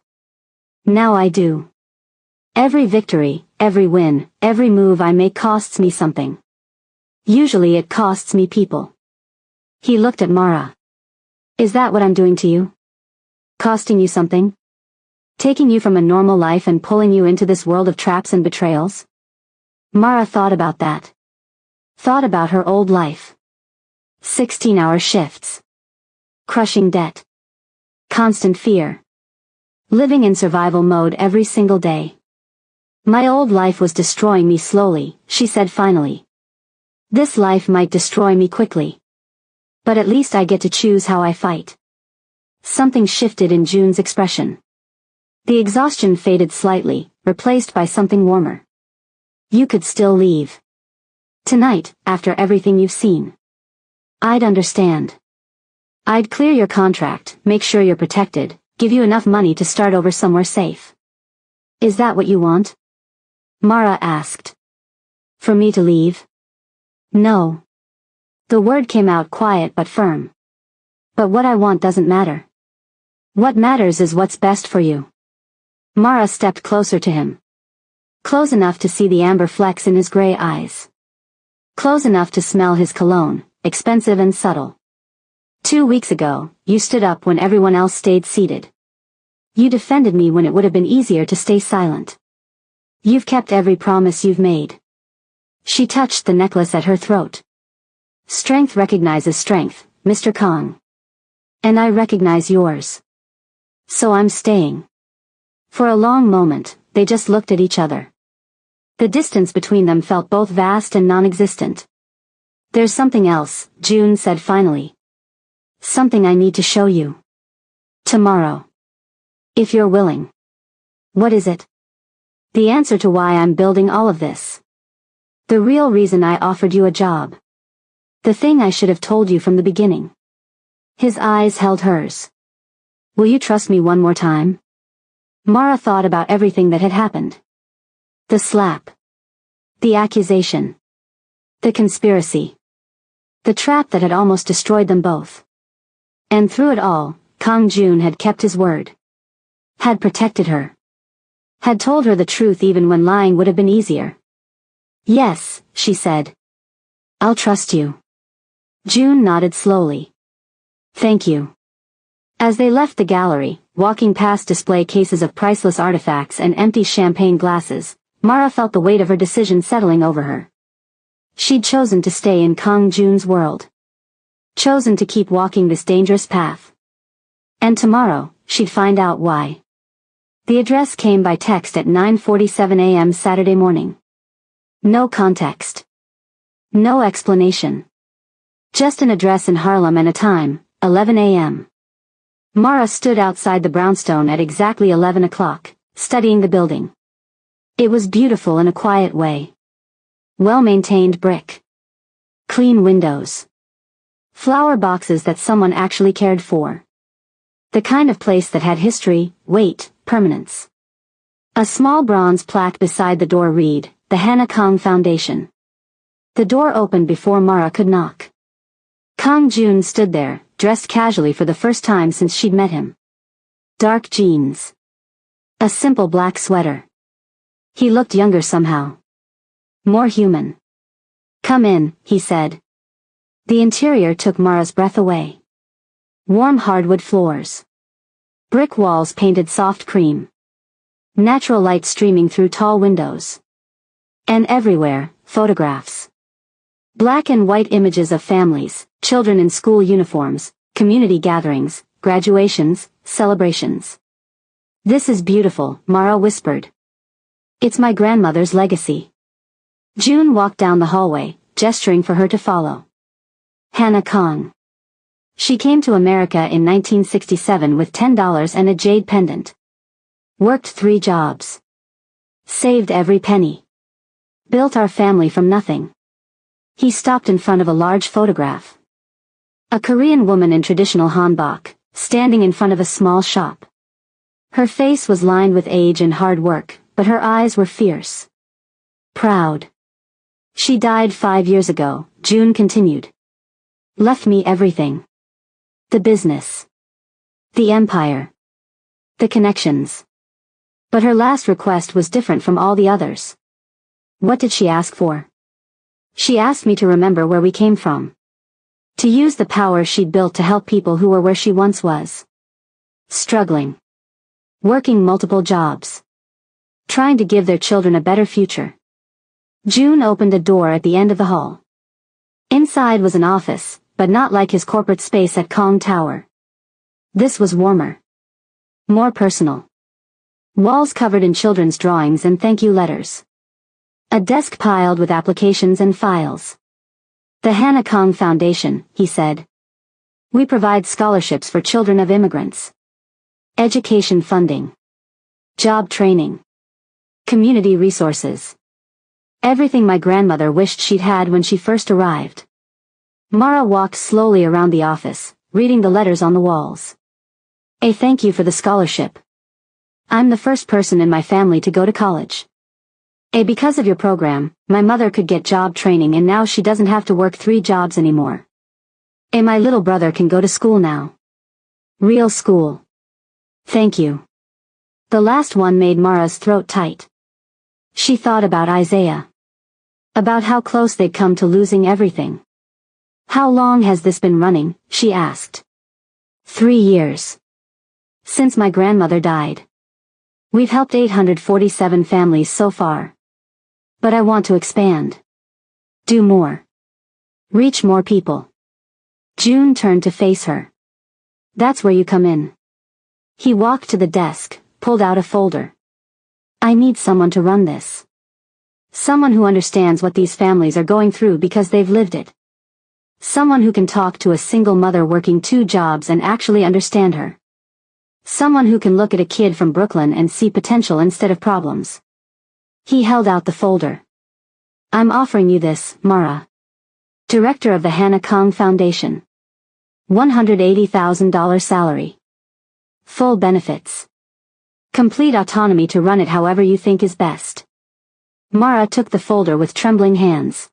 Speaker 1: Now I do. Every victory, every win, every move I make costs me something. Usually it costs me people." He looked at Mara. "Is that what I'm doing to you? Costing you something? Taking you from a normal life and pulling you into this world of traps and betrayals?" Mara thought about that. Thought about her old life. 16-hour shifts. Crushing debt. Constant fear. Living in survival mode every single day. "My old life was destroying me slowly," she said finally. "This life might destroy me quickly. But at least I get to choose how I fight." Something shifted in June's expression. The exhaustion faded slightly, replaced by something warmer. "You could still leave. Tonight, after everything you've seen. I'd understand. I'd clear your contract, make sure you're protected, give you enough money to start over somewhere safe." "Is that what you want?" Mara asked. "For me to leave?" "No." The word came out quiet but firm. But what I want doesn't matter. What matters is what's best for you. Mara stepped closer to him. Close enough to see the amber flecks in his gray eyes. Close enough to smell his cologne, expensive and subtle. 2 weeks ago, you stood up when everyone else stayed seated. You defended me when it would have been easier to stay silent. You've kept every promise you've made. She touched the necklace at her throat. Strength recognizes strength, Mr. Kong. And I recognize yours. So I'm staying. For a long moment, they just looked at each other. The distance between them felt both vast and non-existent. There's something else, June said finally. Something I need to show you. Tomorrow. If you're willing. What is it? The answer to why I'm building all of this. The real reason I offered you a job. The thing I should have told you from the beginning. His eyes held hers. Will you trust me one more time? Mara thought about everything that had happened. The slap. The accusation. The conspiracy. The trap that had almost destroyed them both. And through it all, Kang Jun had kept his word. Had protected her. Had told her the truth even when lying would have been easier. Yes, she said. I'll trust you. June nodded slowly. Thank you. As they left the gallery, walking past display cases of priceless artifacts and empty champagne glasses, Mara felt the weight of her decision settling over her. She'd chosen to stay in Kang Jun's world. Chosen to keep walking this dangerous path. And tomorrow, she'd find out why. The address came by text at 9:47 a.m. Saturday morning. No context. No explanation. Just an address in Harlem and a time, 11 a.m. Mara stood outside the brownstone at exactly 11 o'clock, studying the building. It was beautiful in a quiet way. Well-maintained brick. Clean windows. Flower boxes that someone actually cared for. The kind of place that had history, weight, permanence. A small bronze plaque beside the door read, The Hannah Kong Foundation. The door opened before Mara could knock. Kang Jun stood there, dressed casually for the first time since she'd met him. Dark jeans. A simple black sweater. He looked younger somehow. More human. Come in, he said. The interior took Mara's breath away. Warm hardwood floors. Brick walls painted soft cream. Natural light streaming through tall windows. And everywhere, photographs. Black and white images of families, children in school uniforms, community gatherings, graduations, celebrations. This is beautiful, Mara whispered. It's my grandmother's legacy. June walked down the hallway, gesturing for her to follow. Hannah Kong. She came to America in 1967 with $10 and a jade pendant. Worked 3 jobs. Saved every penny. Built our family from nothing. He stopped in front of a large photograph. A Korean woman in traditional hanbok, standing in front of a small shop. Her face was lined with age and hard work, but her eyes were fierce. Proud. She died 5 years ago, June continued. Left me everything. The business. The empire. The connections. But her last request was different from all the others. What did she ask for? She asked me to remember where we came from. To use the power she'd built to help people who were where she once was. Struggling. Working multiple jobs. Trying to give their children a better future. June opened a door at the end of the hall. Inside was an office, but not like his corporate space at Kong Tower. This was warmer. More personal. Walls covered in children's drawings and thank you letters. A desk piled with applications and files. The Hannah Kong Foundation, he said. We provide scholarships for children of immigrants. Education funding. Job training. Community resources. Everything my grandmother wished she'd had when she first arrived. Mara walked slowly around the office, reading the letters on the walls. A thank you for the scholarship. I'm the first person in my family to go to college. Because of your program, my mother could get job training and now she doesn't have to work 3 jobs anymore. And my little brother can go to school now. Real school. Thank you. The last one made Mara's throat tight. She thought about Isaiah. About how close they'd come to losing everything. How long has this been running, she asked. 3 years. Since my grandmother died. We've helped 847 families so far. But I want to expand. Do more. Reach more people. June turned to face her. That's where you come in. He walked to the desk, pulled out a folder. I need someone to run this. Someone who understands what these families are going through because they've lived it. Someone who can talk to a single mother working 2 jobs and actually understand her. Someone who can look at a kid from Brooklyn and see potential instead of problems. He held out the folder. I'm offering you this, Mara. Director of the Hannah Kong Foundation. $180,000 salary. Full benefits. Complete autonomy to run it however you think is best. Mara took the folder with trembling hands.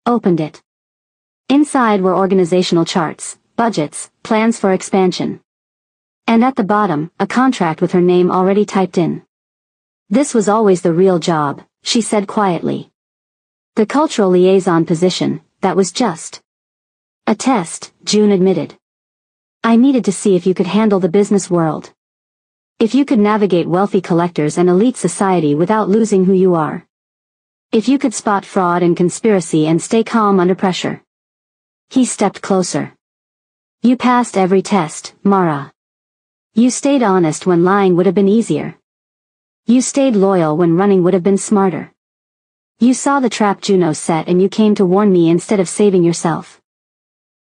Speaker 1: Opened it. Inside were organizational charts, budgets, plans for expansion. And at the bottom, a contract with her name already typed in. This was always the real job, she said quietly. The cultural liaison position, that was just a test, June admitted. I needed to see if you could handle the business world. If you could navigate wealthy collectors and elite society without losing who you are. If you could spot fraud and conspiracy and stay calm under pressure. He stepped closer. You passed every test, Mara. You stayed honest when lying would have been easier. You stayed loyal when running would have been smarter. You saw the trap Juno set and you came to warn me instead of saving yourself.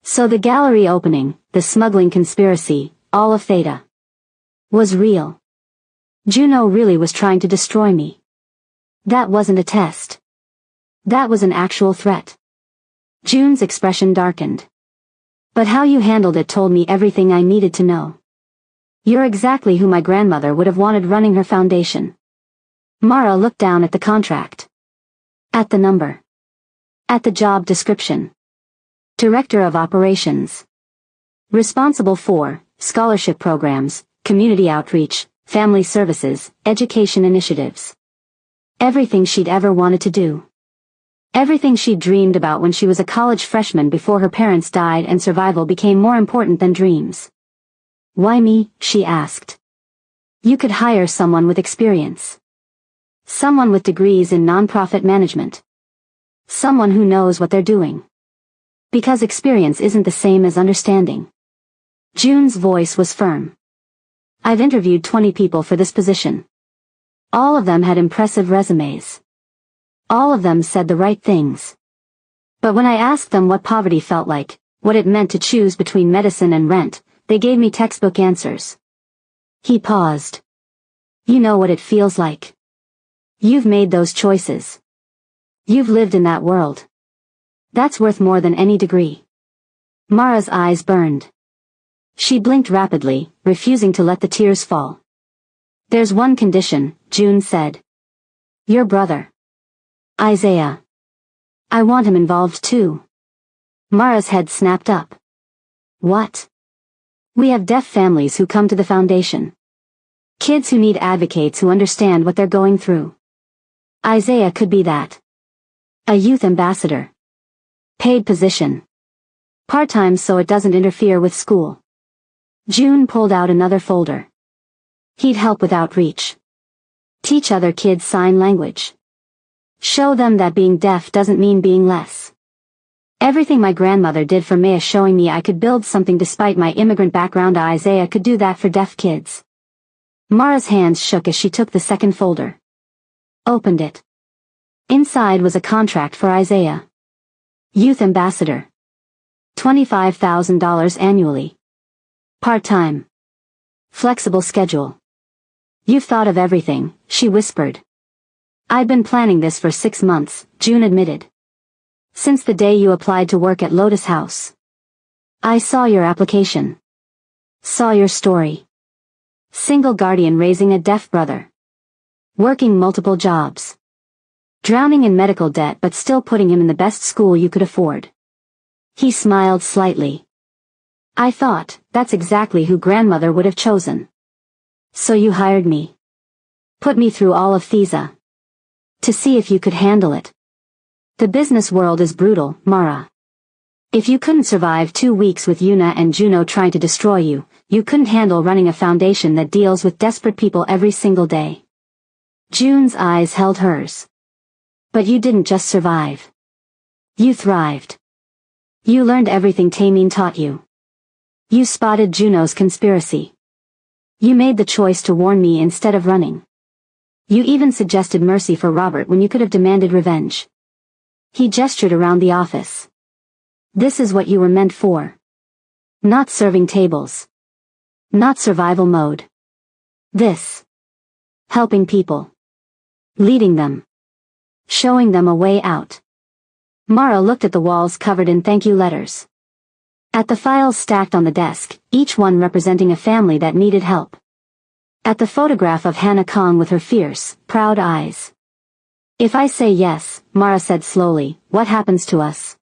Speaker 1: So the gallery opening, the smuggling conspiracy, all of Theta, was real. Juno really was trying to destroy me. That wasn't a test. That was an actual threat. June's expression darkened. But how you handled it told me everything I needed to know. You're exactly who my grandmother would have wanted running her foundation. Mara looked down at the contract. At the number. At the job description. Director of Operations. Responsible for scholarship programs, community outreach, family services, education initiatives. Everything she'd ever wanted to do. Everything she'd dreamed about when she was a college freshman before her parents died and survival became more important than dreams. Why me? She asked. You could hire someone with experience. Someone with degrees in nonprofit management. Someone who knows what they're doing. Because experience isn't the same as understanding. June's voice was firm. I've interviewed 20 people for this position. All of them had impressive resumes. All of them said the right things. But when I asked them what poverty felt like, what it meant to choose between medicine and rent, they gave me textbook answers. He paused. You know what it feels like. You've made those choices. You've lived in that world. That's worth more than any degree. Mara's eyes burned. She blinked rapidly, refusing to let the tears fall. There's one condition, June said. Your brother. Isaiah. I want him involved too. Mara's head snapped up. What? We have deaf families who come to the foundation. Kids who need advocates who understand what they're going through. Isaiah could be that. A youth ambassador. Paid position. Part-time so it doesn't interfere with school. June pulled out another folder. He'd help with outreach. Teach other kids sign language. Show them that being deaf doesn't mean being less. Everything my grandmother did for me is showing me I could build something despite my immigrant background. Isaiah could do that for deaf kids. Mara's hands shook as she took the second folder. Opened it. Inside was a contract for Isaiah. Youth ambassador. $25,000 annually. Part-time. Flexible schedule. You've thought of everything, she whispered. I've been planning this for 6 months, June admitted. Since the day you applied to work at Lotus House. I saw your application. Saw your story. Single guardian raising a deaf brother. Working multiple jobs. Drowning in medical debt but still putting him in the best school you could afford. He smiled slightly. I thought, that's exactly who grandmother would have chosen. So you hired me. Put me through all of Thesa. To see if you could handle it. The business world is brutal, Mara. If you couldn't survive 2 weeks with Yuna and Juno trying to destroy you, you couldn't handle running a foundation that deals with desperate people every single day. June's eyes held hers. But you didn't just survive. You thrived. You learned everything Tamine taught you. You spotted Juno's conspiracy. You made the choice to warn me instead of running. You even suggested mercy for Robert when you could have demanded revenge. He gestured around the office. This is what you were meant for. Not serving tables. Not survival mode. This. Helping people. Leading them. Showing them a way out. Mara looked at the walls covered in thank you letters. At the files stacked on the desk, each one representing a family that needed help. At the photograph of Hannah Kong with her fierce, proud eyes. If I say yes, Mara said slowly, what happens to us?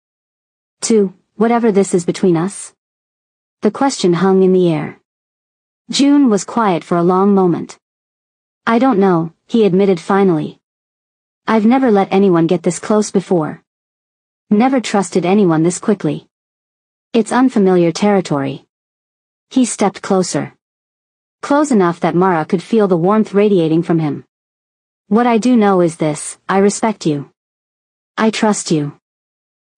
Speaker 1: To whatever this is between us? The question hung in the air. June was quiet for a long moment. I don't know, he admitted finally. I've never let anyone get this close before. Never trusted anyone this quickly. It's unfamiliar territory. He stepped closer. Close enough that Mara could feel the warmth radiating from him. What I do know is this, I respect you. I trust you.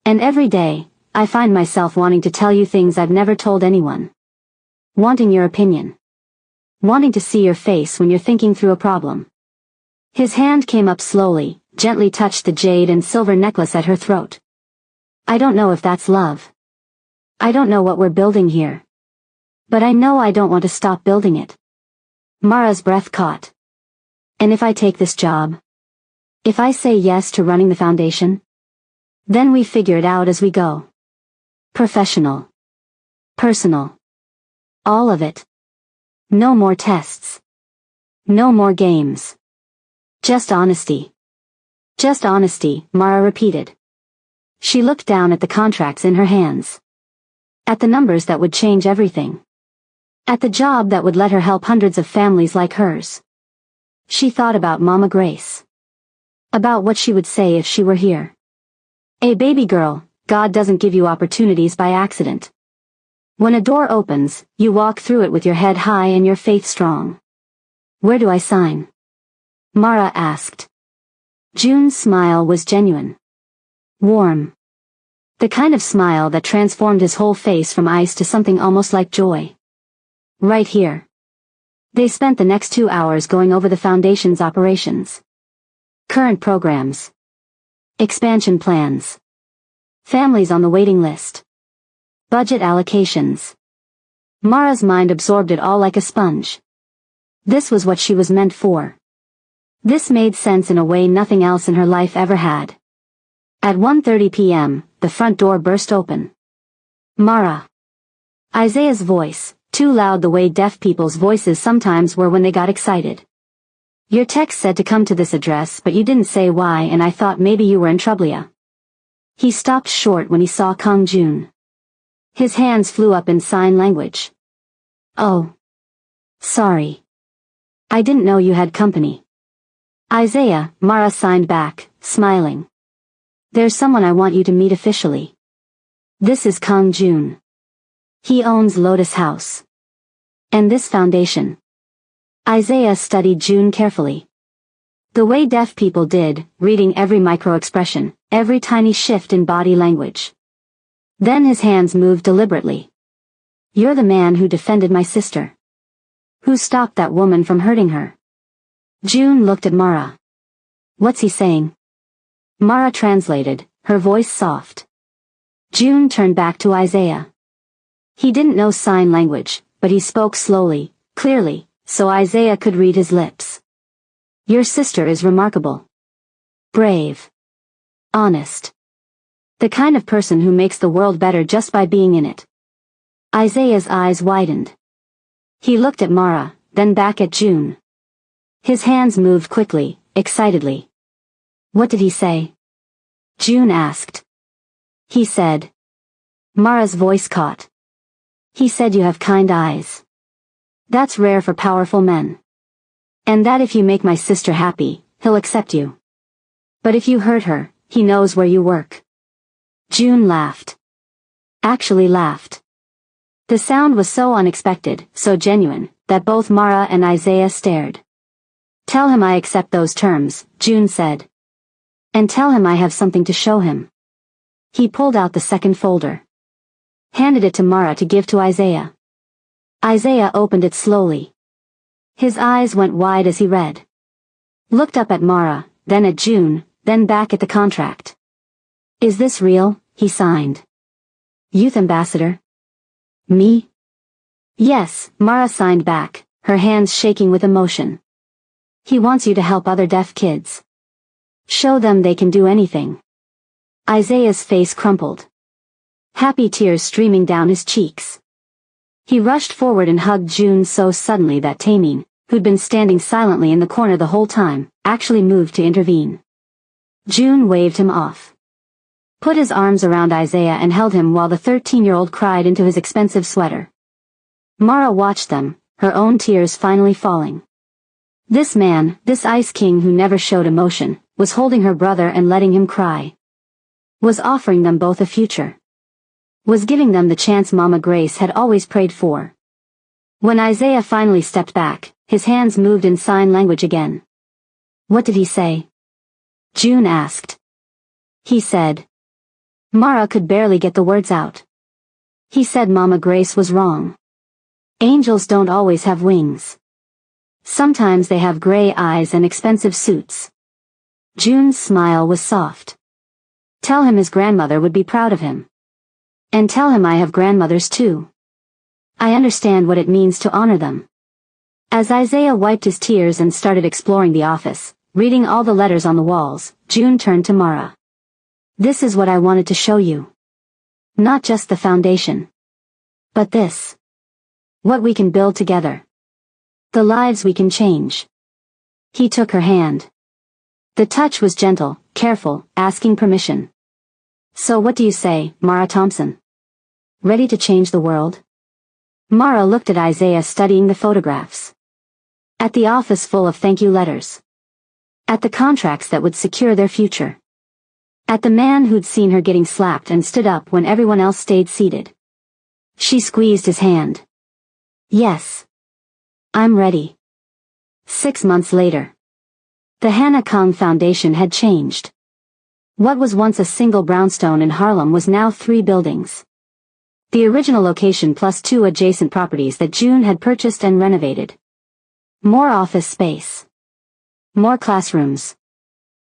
Speaker 1: And every day, I find myself wanting to tell you things I've never told anyone. Wanting your opinion. Wanting to see your face when you're thinking through a problem. His hand came up slowly, gently touched the jade and silver necklace at her throat. I don't know if that's love. I don't know what we're building here. But I know I don't want to stop building it. Mara's breath caught. And if I take this job? If I say yes to running the foundation? Then we figure it out as we go. Professional. Personal. All of it. No more tests. No more games. Just honesty. Just honesty, Mara repeated. She looked down at the contracts in her hands. At the numbers that would change everything. At the job that would let her help hundreds of families like hers. She thought about Mama Grace. About what she would say if she were here. A baby girl, God doesn't give you opportunities by accident. When a door opens, you walk through it with your head high and your faith strong. Where do I sign? Mara asked. June's smile was genuine. Warm. The kind of smile that transformed his whole face from ice to something almost like joy. Right here. They spent the next 2 hours going over the foundation's operations. Current programs. Expansion plans. Families on the waiting list. Budget allocations. Mara's mind absorbed it all like a sponge. This was what she was meant for. This made sense in a way nothing else in her life ever had. At 1:30 p.m., the front door burst open. Mara. Isaiah's voice, too loud the way deaf people's voices sometimes were when they got excited. Your text said to come to this address but you didn't say why and I thought maybe you were in trouble. He stopped short when he saw Kang Jun. His hands flew up in sign language. Oh. Sorry. I didn't know you had company. Isaiah, Mara signed back, smiling. There's someone I want you to meet officially. This is Kang Jun. He owns Lotus House. And this foundation. Isaiah studied June carefully. The way deaf people did, reading every micro-expression, every tiny shift in body language. Then his hands moved deliberately. You're the man who defended my sister. Who stopped that woman from hurting her. June looked at Mara. What's he saying? Mara translated, her voice soft. June turned back to Isaiah. He didn't know sign language, but he spoke slowly, clearly, so Isaiah could read his lips. Your sister is remarkable. Brave. Honest. The kind of person who makes the world better just by being in it. Isaiah's eyes widened. He looked at Mara, then back at June. His hands moved quickly, excitedly. What did he say? June asked. He said. Mara's voice caught. He said you have kind eyes. That's rare for powerful men. And that if you make my sister happy, he'll accept you. But if you hurt her, he knows where you work. June laughed. Actually laughed. The sound was so unexpected, so genuine, that both Mara and Isaiah stared. Tell him I accept those terms, June said. And tell him I have something to show him. He pulled out the second folder. Handed it to Mara to give to Isaiah. Isaiah opened it slowly. His eyes went wide as he read. Looked up at Mara, then at June, then back at the contract. Is this real? He signed. Youth Ambassador? Me? Yes, Mara signed back, her hands shaking with emotion. He wants you to help other deaf kids. Show them they can do anything. Isaiah's face crumpled. Happy tears streaming down his cheeks. He rushed forward and hugged June so suddenly that Tameen, who'd been standing silently in the corner the whole time, actually moved to intervene. June waved him off. Put his arms around Isaiah and held him while the 13-year-old cried into his expensive sweater. Mara watched them, her own tears finally falling. This man, this Ice King who never showed emotion, was holding her brother and letting him cry. Was offering them both a future. Was giving them the chance Mama Grace had always prayed for. When Isaiah finally stepped back, his hands moved in sign language again. What did he say? June asked. He said. Mara could barely get the words out. He said Mama Grace was wrong. Angels don't always have wings. Sometimes they have gray eyes and expensive suits. June's smile was soft. Tell him his grandmother would be proud of him. And tell him I have grandmothers too. I understand what it means to honor them. As Isaiah wiped his tears and started exploring the office, reading all the letters on the walls, June turned to Mara. This is what I wanted to show you. Not just the foundation. But this. What we can build together. The lives we can change. He took her hand. The touch was gentle, careful, asking permission. So what do you say, Mara Thompson? Ready to change the world? Mara looked at Isaiah studying the photographs. At the office full of thank you letters. At the contracts that would secure their future. At the man who'd seen her getting slapped and stood up when everyone else stayed seated. She squeezed his hand. Yes. I'm ready. 6 months later. The Hannah Kong Foundation had changed. What was once a single brownstone in Harlem was now 3 buildings. The original location plus 2 adjacent properties that June had purchased and renovated. More office space. More classrooms.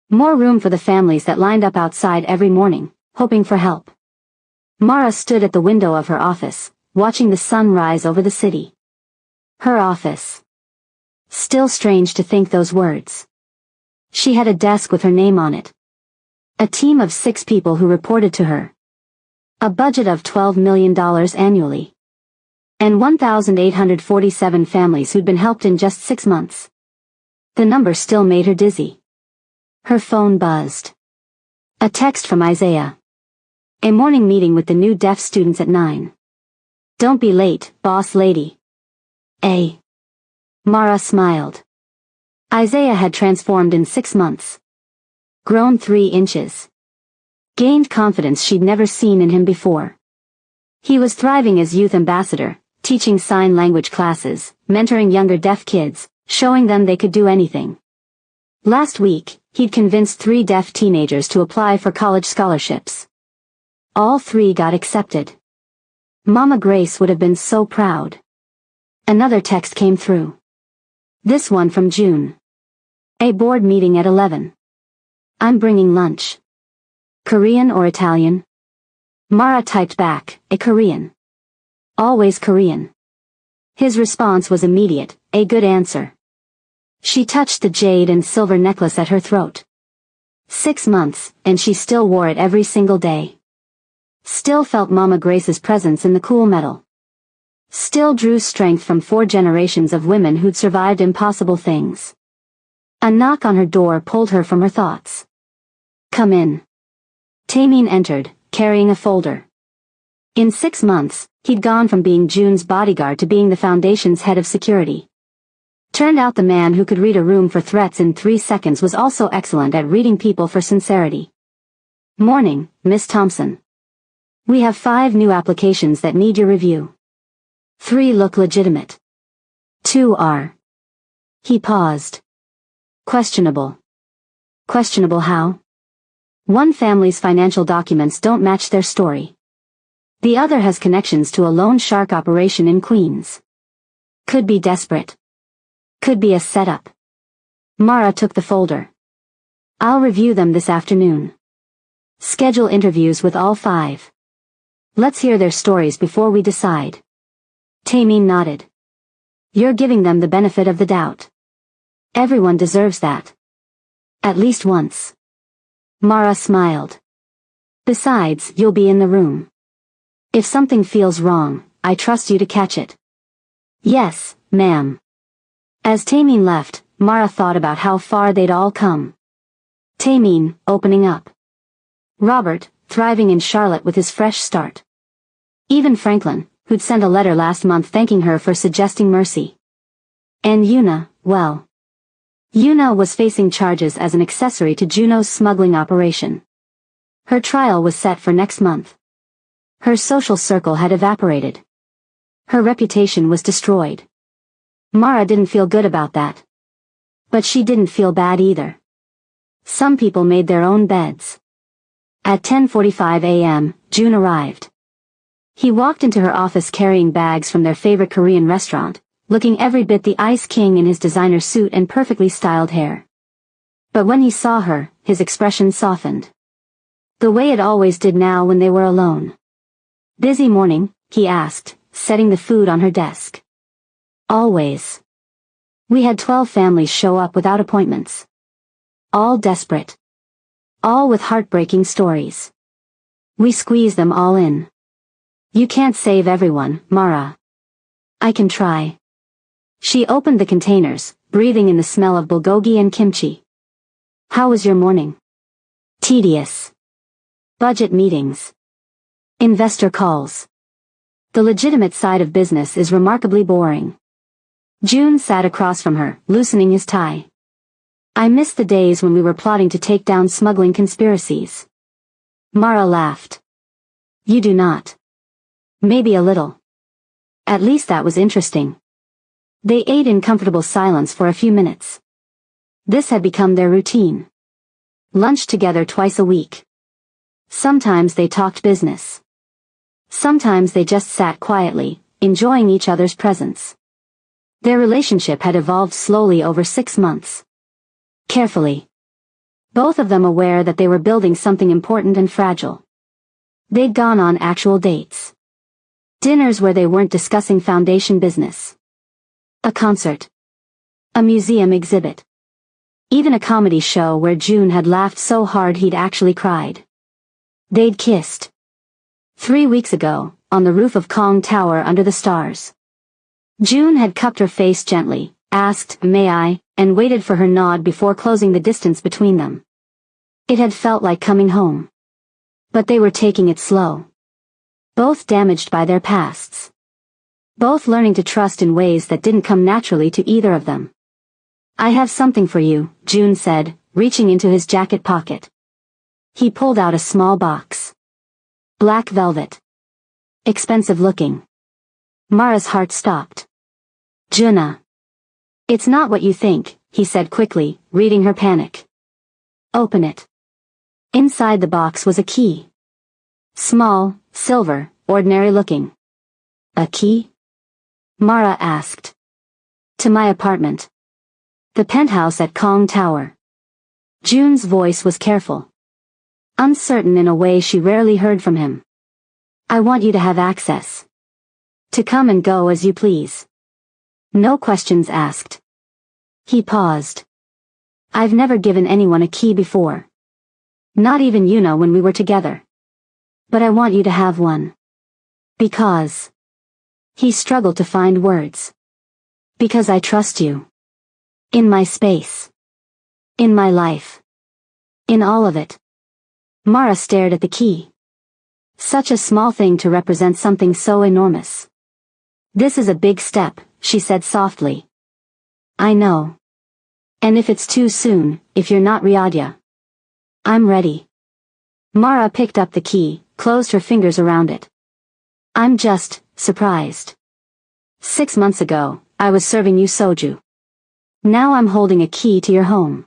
Speaker 1: More room for the families that lined up outside every morning, hoping for help. Mara stood at the window of her office, watching the sun rise over the city. Her office. Still strange to think those words. She had a desk with her name on it. A team of 6 people who reported to her. A budget of $12 million annually. And 1,847 families who'd been helped in just 6 months. The number still made her dizzy. Her phone buzzed. A text from Isaiah. A morning meeting with the new deaf students at 9. Don't be late, boss lady. Mara smiled. Isaiah had transformed in 6 months. Grown 3 inches. Gained confidence she'd never seen in him before. He was thriving as youth ambassador, teaching sign language classes, mentoring younger deaf kids, showing them they could do anything. Last week, he'd convinced 3 deaf teenagers to apply for college scholarships. All 3 got accepted. Mama Grace would have been so proud. Another text came through. This one from June. A board meeting at 11. I'm bringing lunch. Korean or Italian? Mara typed back, a Korean. Always Korean. His response was immediate, a good answer. She touched the jade and silver necklace at her throat. 6 months, and she still wore it every single day. Still felt Mama Grace's presence in the cool metal. Still drew strength from 4 generations of women who'd survived impossible things. A knock on her door pulled her from her thoughts. Come in. Tameen entered, carrying a folder. In 6 months, he'd gone from being June's bodyguard to being the Foundation's head of security. Turned out the man who could read a room for threats in 3 seconds was also excellent at reading people for sincerity. Morning, Miss Thompson. We have 5 new applications that need your review. 3 look legitimate. 2 are. He paused. Questionable. Questionable how? One family's financial documents don't match their story. The other has connections to a loan shark operation in Queens. Could be desperate. Could be a setup. Mara took the folder. I'll review them this afternoon. Schedule interviews with all 5. Let's hear their stories before we decide. Tameen nodded. You're giving them the benefit of the doubt. Everyone deserves that. At least once. Mara smiled. Besides, you'll be in the room. If something feels wrong, I trust you to catch it. Yes, ma'am. As Tameen left, Mara thought about how far they'd all come. Tameen, opening up. Robert, thriving in Charlotte with his fresh start. Even Franklin, who'd sent a letter last month thanking her for suggesting mercy. And Yuna, well. Yuna was facing charges as an accessory to Juno's smuggling operation. Her trial was set for next month. Her social circle had evaporated. Her reputation was destroyed. Mara didn't feel good about that. But she didn't feel bad either. Some people made their own beds. At 10:45 a.m., June arrived. He walked into her office carrying bags from their favorite Korean restaurant, looking every bit the Ice King in his designer suit and perfectly styled hair. But when he saw her, his expression softened. The way it always did now when they were alone. Busy morning, he asked, setting the food on her desk. Always. We had 12 families show up without appointments. All desperate. All with heartbreaking stories. We squeeze them all in. You can't save everyone, Mara. I can try. She opened the containers, breathing in the smell of bulgogi and kimchi. How was your morning? Tedious. Budget meetings. Investor calls. The legitimate side of business is remarkably boring. June sat across from her, loosening his tie. I miss the days when we were plotting to take down smuggling conspiracies. Mara laughed. You do not. Maybe a little. At least that was interesting. They ate in comfortable silence for a few minutes. This had become their routine. Lunch together twice a week. Sometimes they talked business. Sometimes they just sat quietly, enjoying each other's presence. Their relationship had evolved slowly over 6 months. Carefully. Both of them aware that they were building something important and fragile. They'd gone on actual dates. Dinners where they weren't discussing Foundation business. A concert. A museum exhibit. Even a comedy show where June had laughed so hard he'd actually cried. They'd kissed. 3 weeks ago, on the roof of Kong Tower under the stars. June had cupped her face gently, asked, "May I?" and waited for her nod before closing the distance between them. It had felt like coming home. But they were taking it slow. Both damaged by their pasts. Both learning to trust in ways that didn't come naturally to either of them. I have something for you, June said, reaching into his jacket pocket. He pulled out a small box. Black velvet. Expensive looking. Mara's heart stopped. Juna. It's not what you think, he said quickly, reading her panic. Open it. Inside the box was a key. Small, silver, ordinary looking. A key? Mara asked. To my apartment. The penthouse at Kong Tower. June's voice was careful. Uncertain in a way she rarely heard from him. I want you to have access. To come and go as you please. No questions asked. He paused. I've never given anyone a key before. Not even Yuna when we were together. But I want you to have one. Because. He struggled to find words. Because I trust you. In my space. In my life. In all of it. Mara stared at the key. Such a small thing to represent something so enormous. This is a big step, she said softly. I know. And if it's too soon, if you're not Riyadh. I'm ready. Mara picked up the key, closed her fingers around it. I'm just surprised. 6 months ago, I was serving you soju. Now I'm holding a key to your home.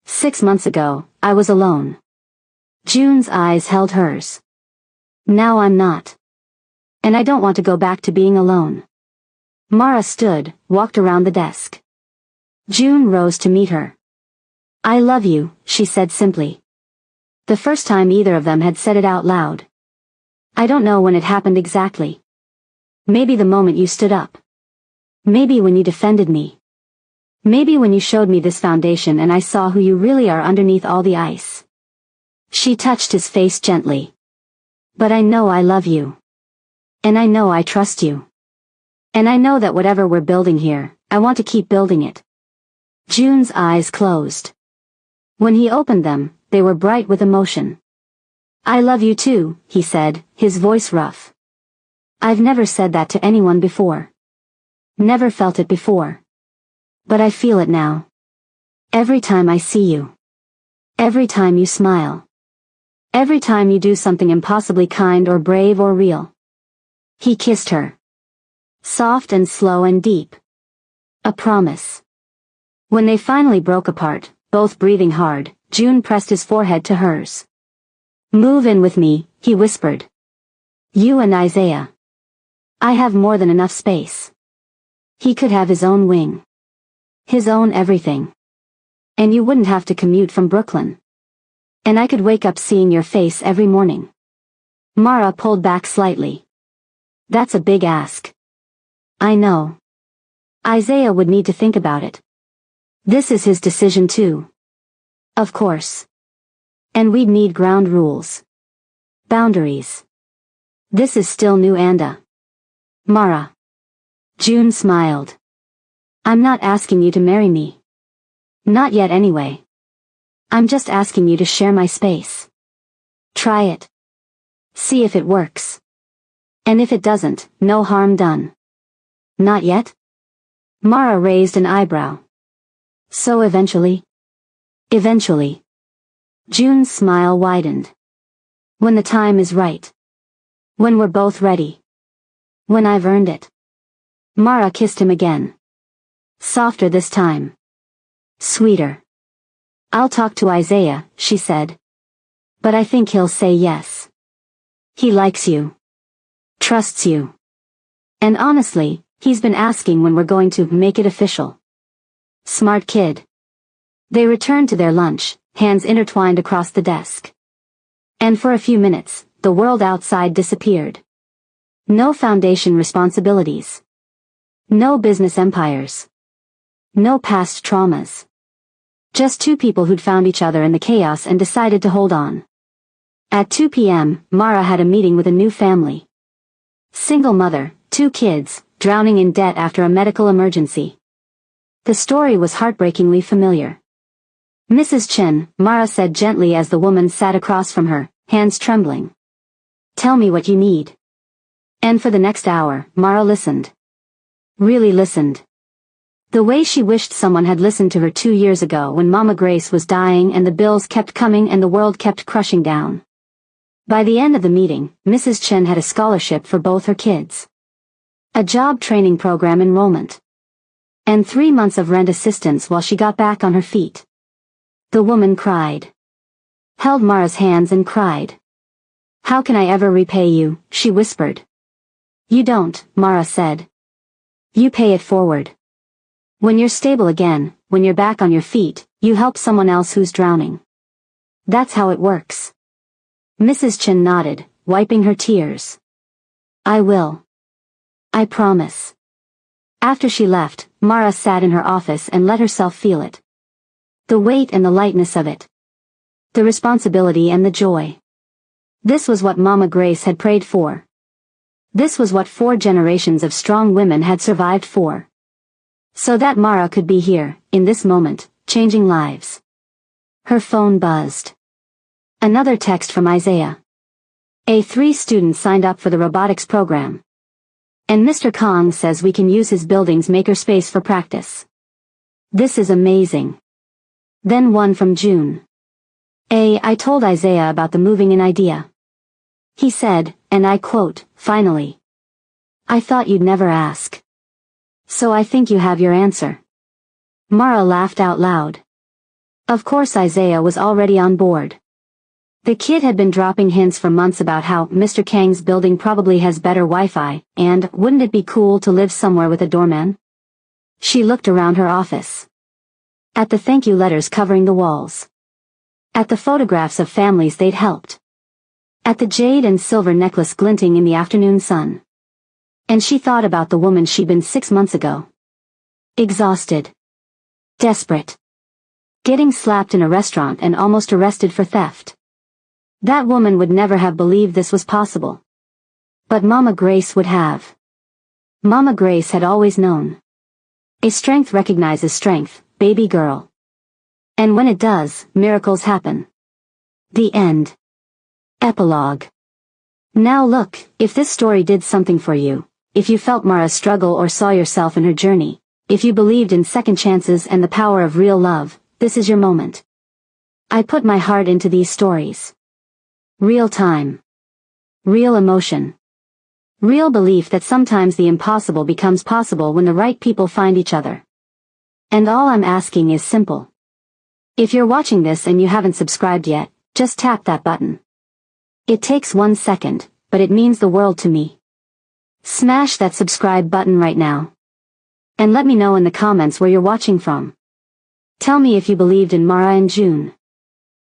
Speaker 1: 6 months ago, I was alone. June's eyes held hers. Now I'm not. And I don't want to go back to being alone. Mara stood, walked around the desk. June rose to meet her. I love you, she said simply. The first time either of them had said it out loud. I don't know when it happened exactly. Maybe the moment you stood up. Maybe when you defended me. Maybe when you showed me this foundation and I saw who you really are underneath all the ice. She touched his face gently. But I know I love you. And I know I trust you. And I know that whatever we're building here, I want to keep building it. June's eyes closed. When he opened them, they were bright with emotion. I love you too, he said, his voice rough. I've never said that to anyone before. Never felt it before. But I feel it now. Every time I see you. Every time you smile. Every time you do something impossibly kind or brave or real. He kissed her. Soft and slow and deep. A promise. When they finally broke apart, both breathing hard, June pressed his forehead to hers. Move in with me, he whispered. You and Isaiah. I have more than enough space. He could have his own wing. His own everything. And you wouldn't have to commute from Brooklyn. And I could wake up seeing your face every morning. Mara pulled back slightly. That's a big ask. I know. Isaiah would need to think about it. This is his decision too. Of course. And we'd need ground rules. Boundaries. This is still new Anda. Mara. June smiled. I'm not asking you to marry me. Not yet anyway. I'm just asking you to share my space. Try it. See if it works. And if it doesn't, no harm done. Not yet? Mara raised an eyebrow. So eventually? Eventually. June's smile widened. When the time is right. When we're both ready. When I've earned it. Mara kissed him again. Softer this time. Sweeter. I'll talk to Isaiah, she said. But I think he'll say yes. He likes you. Trusts you. And honestly, he's been asking when we're going to make it official. Smart kid. They returned to their lunch, hands intertwined across the desk. And for a few minutes, the world outside disappeared. No foundation responsibilities. No business empires. No past traumas. Just two people who'd found each other in the chaos and decided to hold on. At 2 p.m., Mara had a meeting with a new family. Single mother, 2 kids, drowning in debt after a medical emergency. The story was heartbreakingly familiar. Mrs. Chen, Mara said gently as the woman sat across from her, hands trembling. Tell me what you need. And for the next hour, Mara listened. Really listened. The way she wished someone had listened to her 2 years ago when Mama Grace was dying and the bills kept coming and the world kept crushing down. By the end of the meeting, Mrs. Chen had a scholarship for both her kids. A job training program enrollment. And 3 months of rent assistance while she got back on her feet. The woman cried. Held Mara's hands and cried. How can I ever repay you, she whispered. You don't, Mara said. You pay it forward. When you're stable again, when you're back on your feet, you help someone else who's drowning. That's how it works. Mrs. Chen nodded, wiping her tears. I will. I promise. After she left, Mara sat in her office and let herself feel it. The weight and the lightness of it. The responsibility and the joy. This was what Mama Grace had prayed for. This was what 4 generations of strong women had survived for. So that Mara could be here, in this moment, changing lives. Her phone buzzed. Another text from Isaiah. 3 students signed up for the robotics program. And Mr. Kong says we can use his building's makerspace for practice. This is amazing. Then one from June. I told Isaiah about the moving in idea. He said, and I quote, "Finally. I thought you'd never ask. So I think you have your answer." Mara laughed out loud. Of course Isaiah was already on board. The kid had been dropping hints for months about how Mr. Kang's building probably has better Wi-Fi, and wouldn't it be cool to live somewhere with a doorman? She looked around her office. At the thank you letters covering the walls. At the photographs of families they'd helped. At the jade and silver necklace glinting in the afternoon sun. And she thought about the woman she'd been 6 months ago. Exhausted. Desperate. Getting slapped in a restaurant and almost arrested for theft. That woman would never have believed this was possible. But Mama Grace would have. Mama Grace had always known. A strength recognizes strength, baby girl. And when it does, miracles happen. The end. Epilogue. Now look, if this story did something for you, if you felt Mara's struggle or saw yourself in her journey, if you believed in second chances and the power of real love, this is your moment. I put my heart into these stories. Real time. Real emotion. Real belief that sometimes the impossible becomes possible when the right people find each other. And all I'm asking is simple. If you're watching this and you haven't subscribed yet, just tap that button. It takes 1 second, but it means the world to me. Smash that subscribe button right now. And let me know in the comments where you're watching from. Tell me if you believed in Mara and June.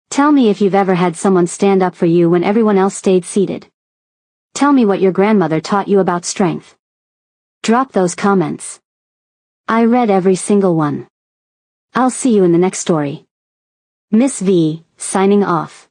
Speaker 1: Tell me if you've ever had someone stand up for you when everyone else stayed seated. Tell me what your grandmother taught you about strength. Drop those comments. I read every single one. I'll see you in the next story. Miss V, signing off.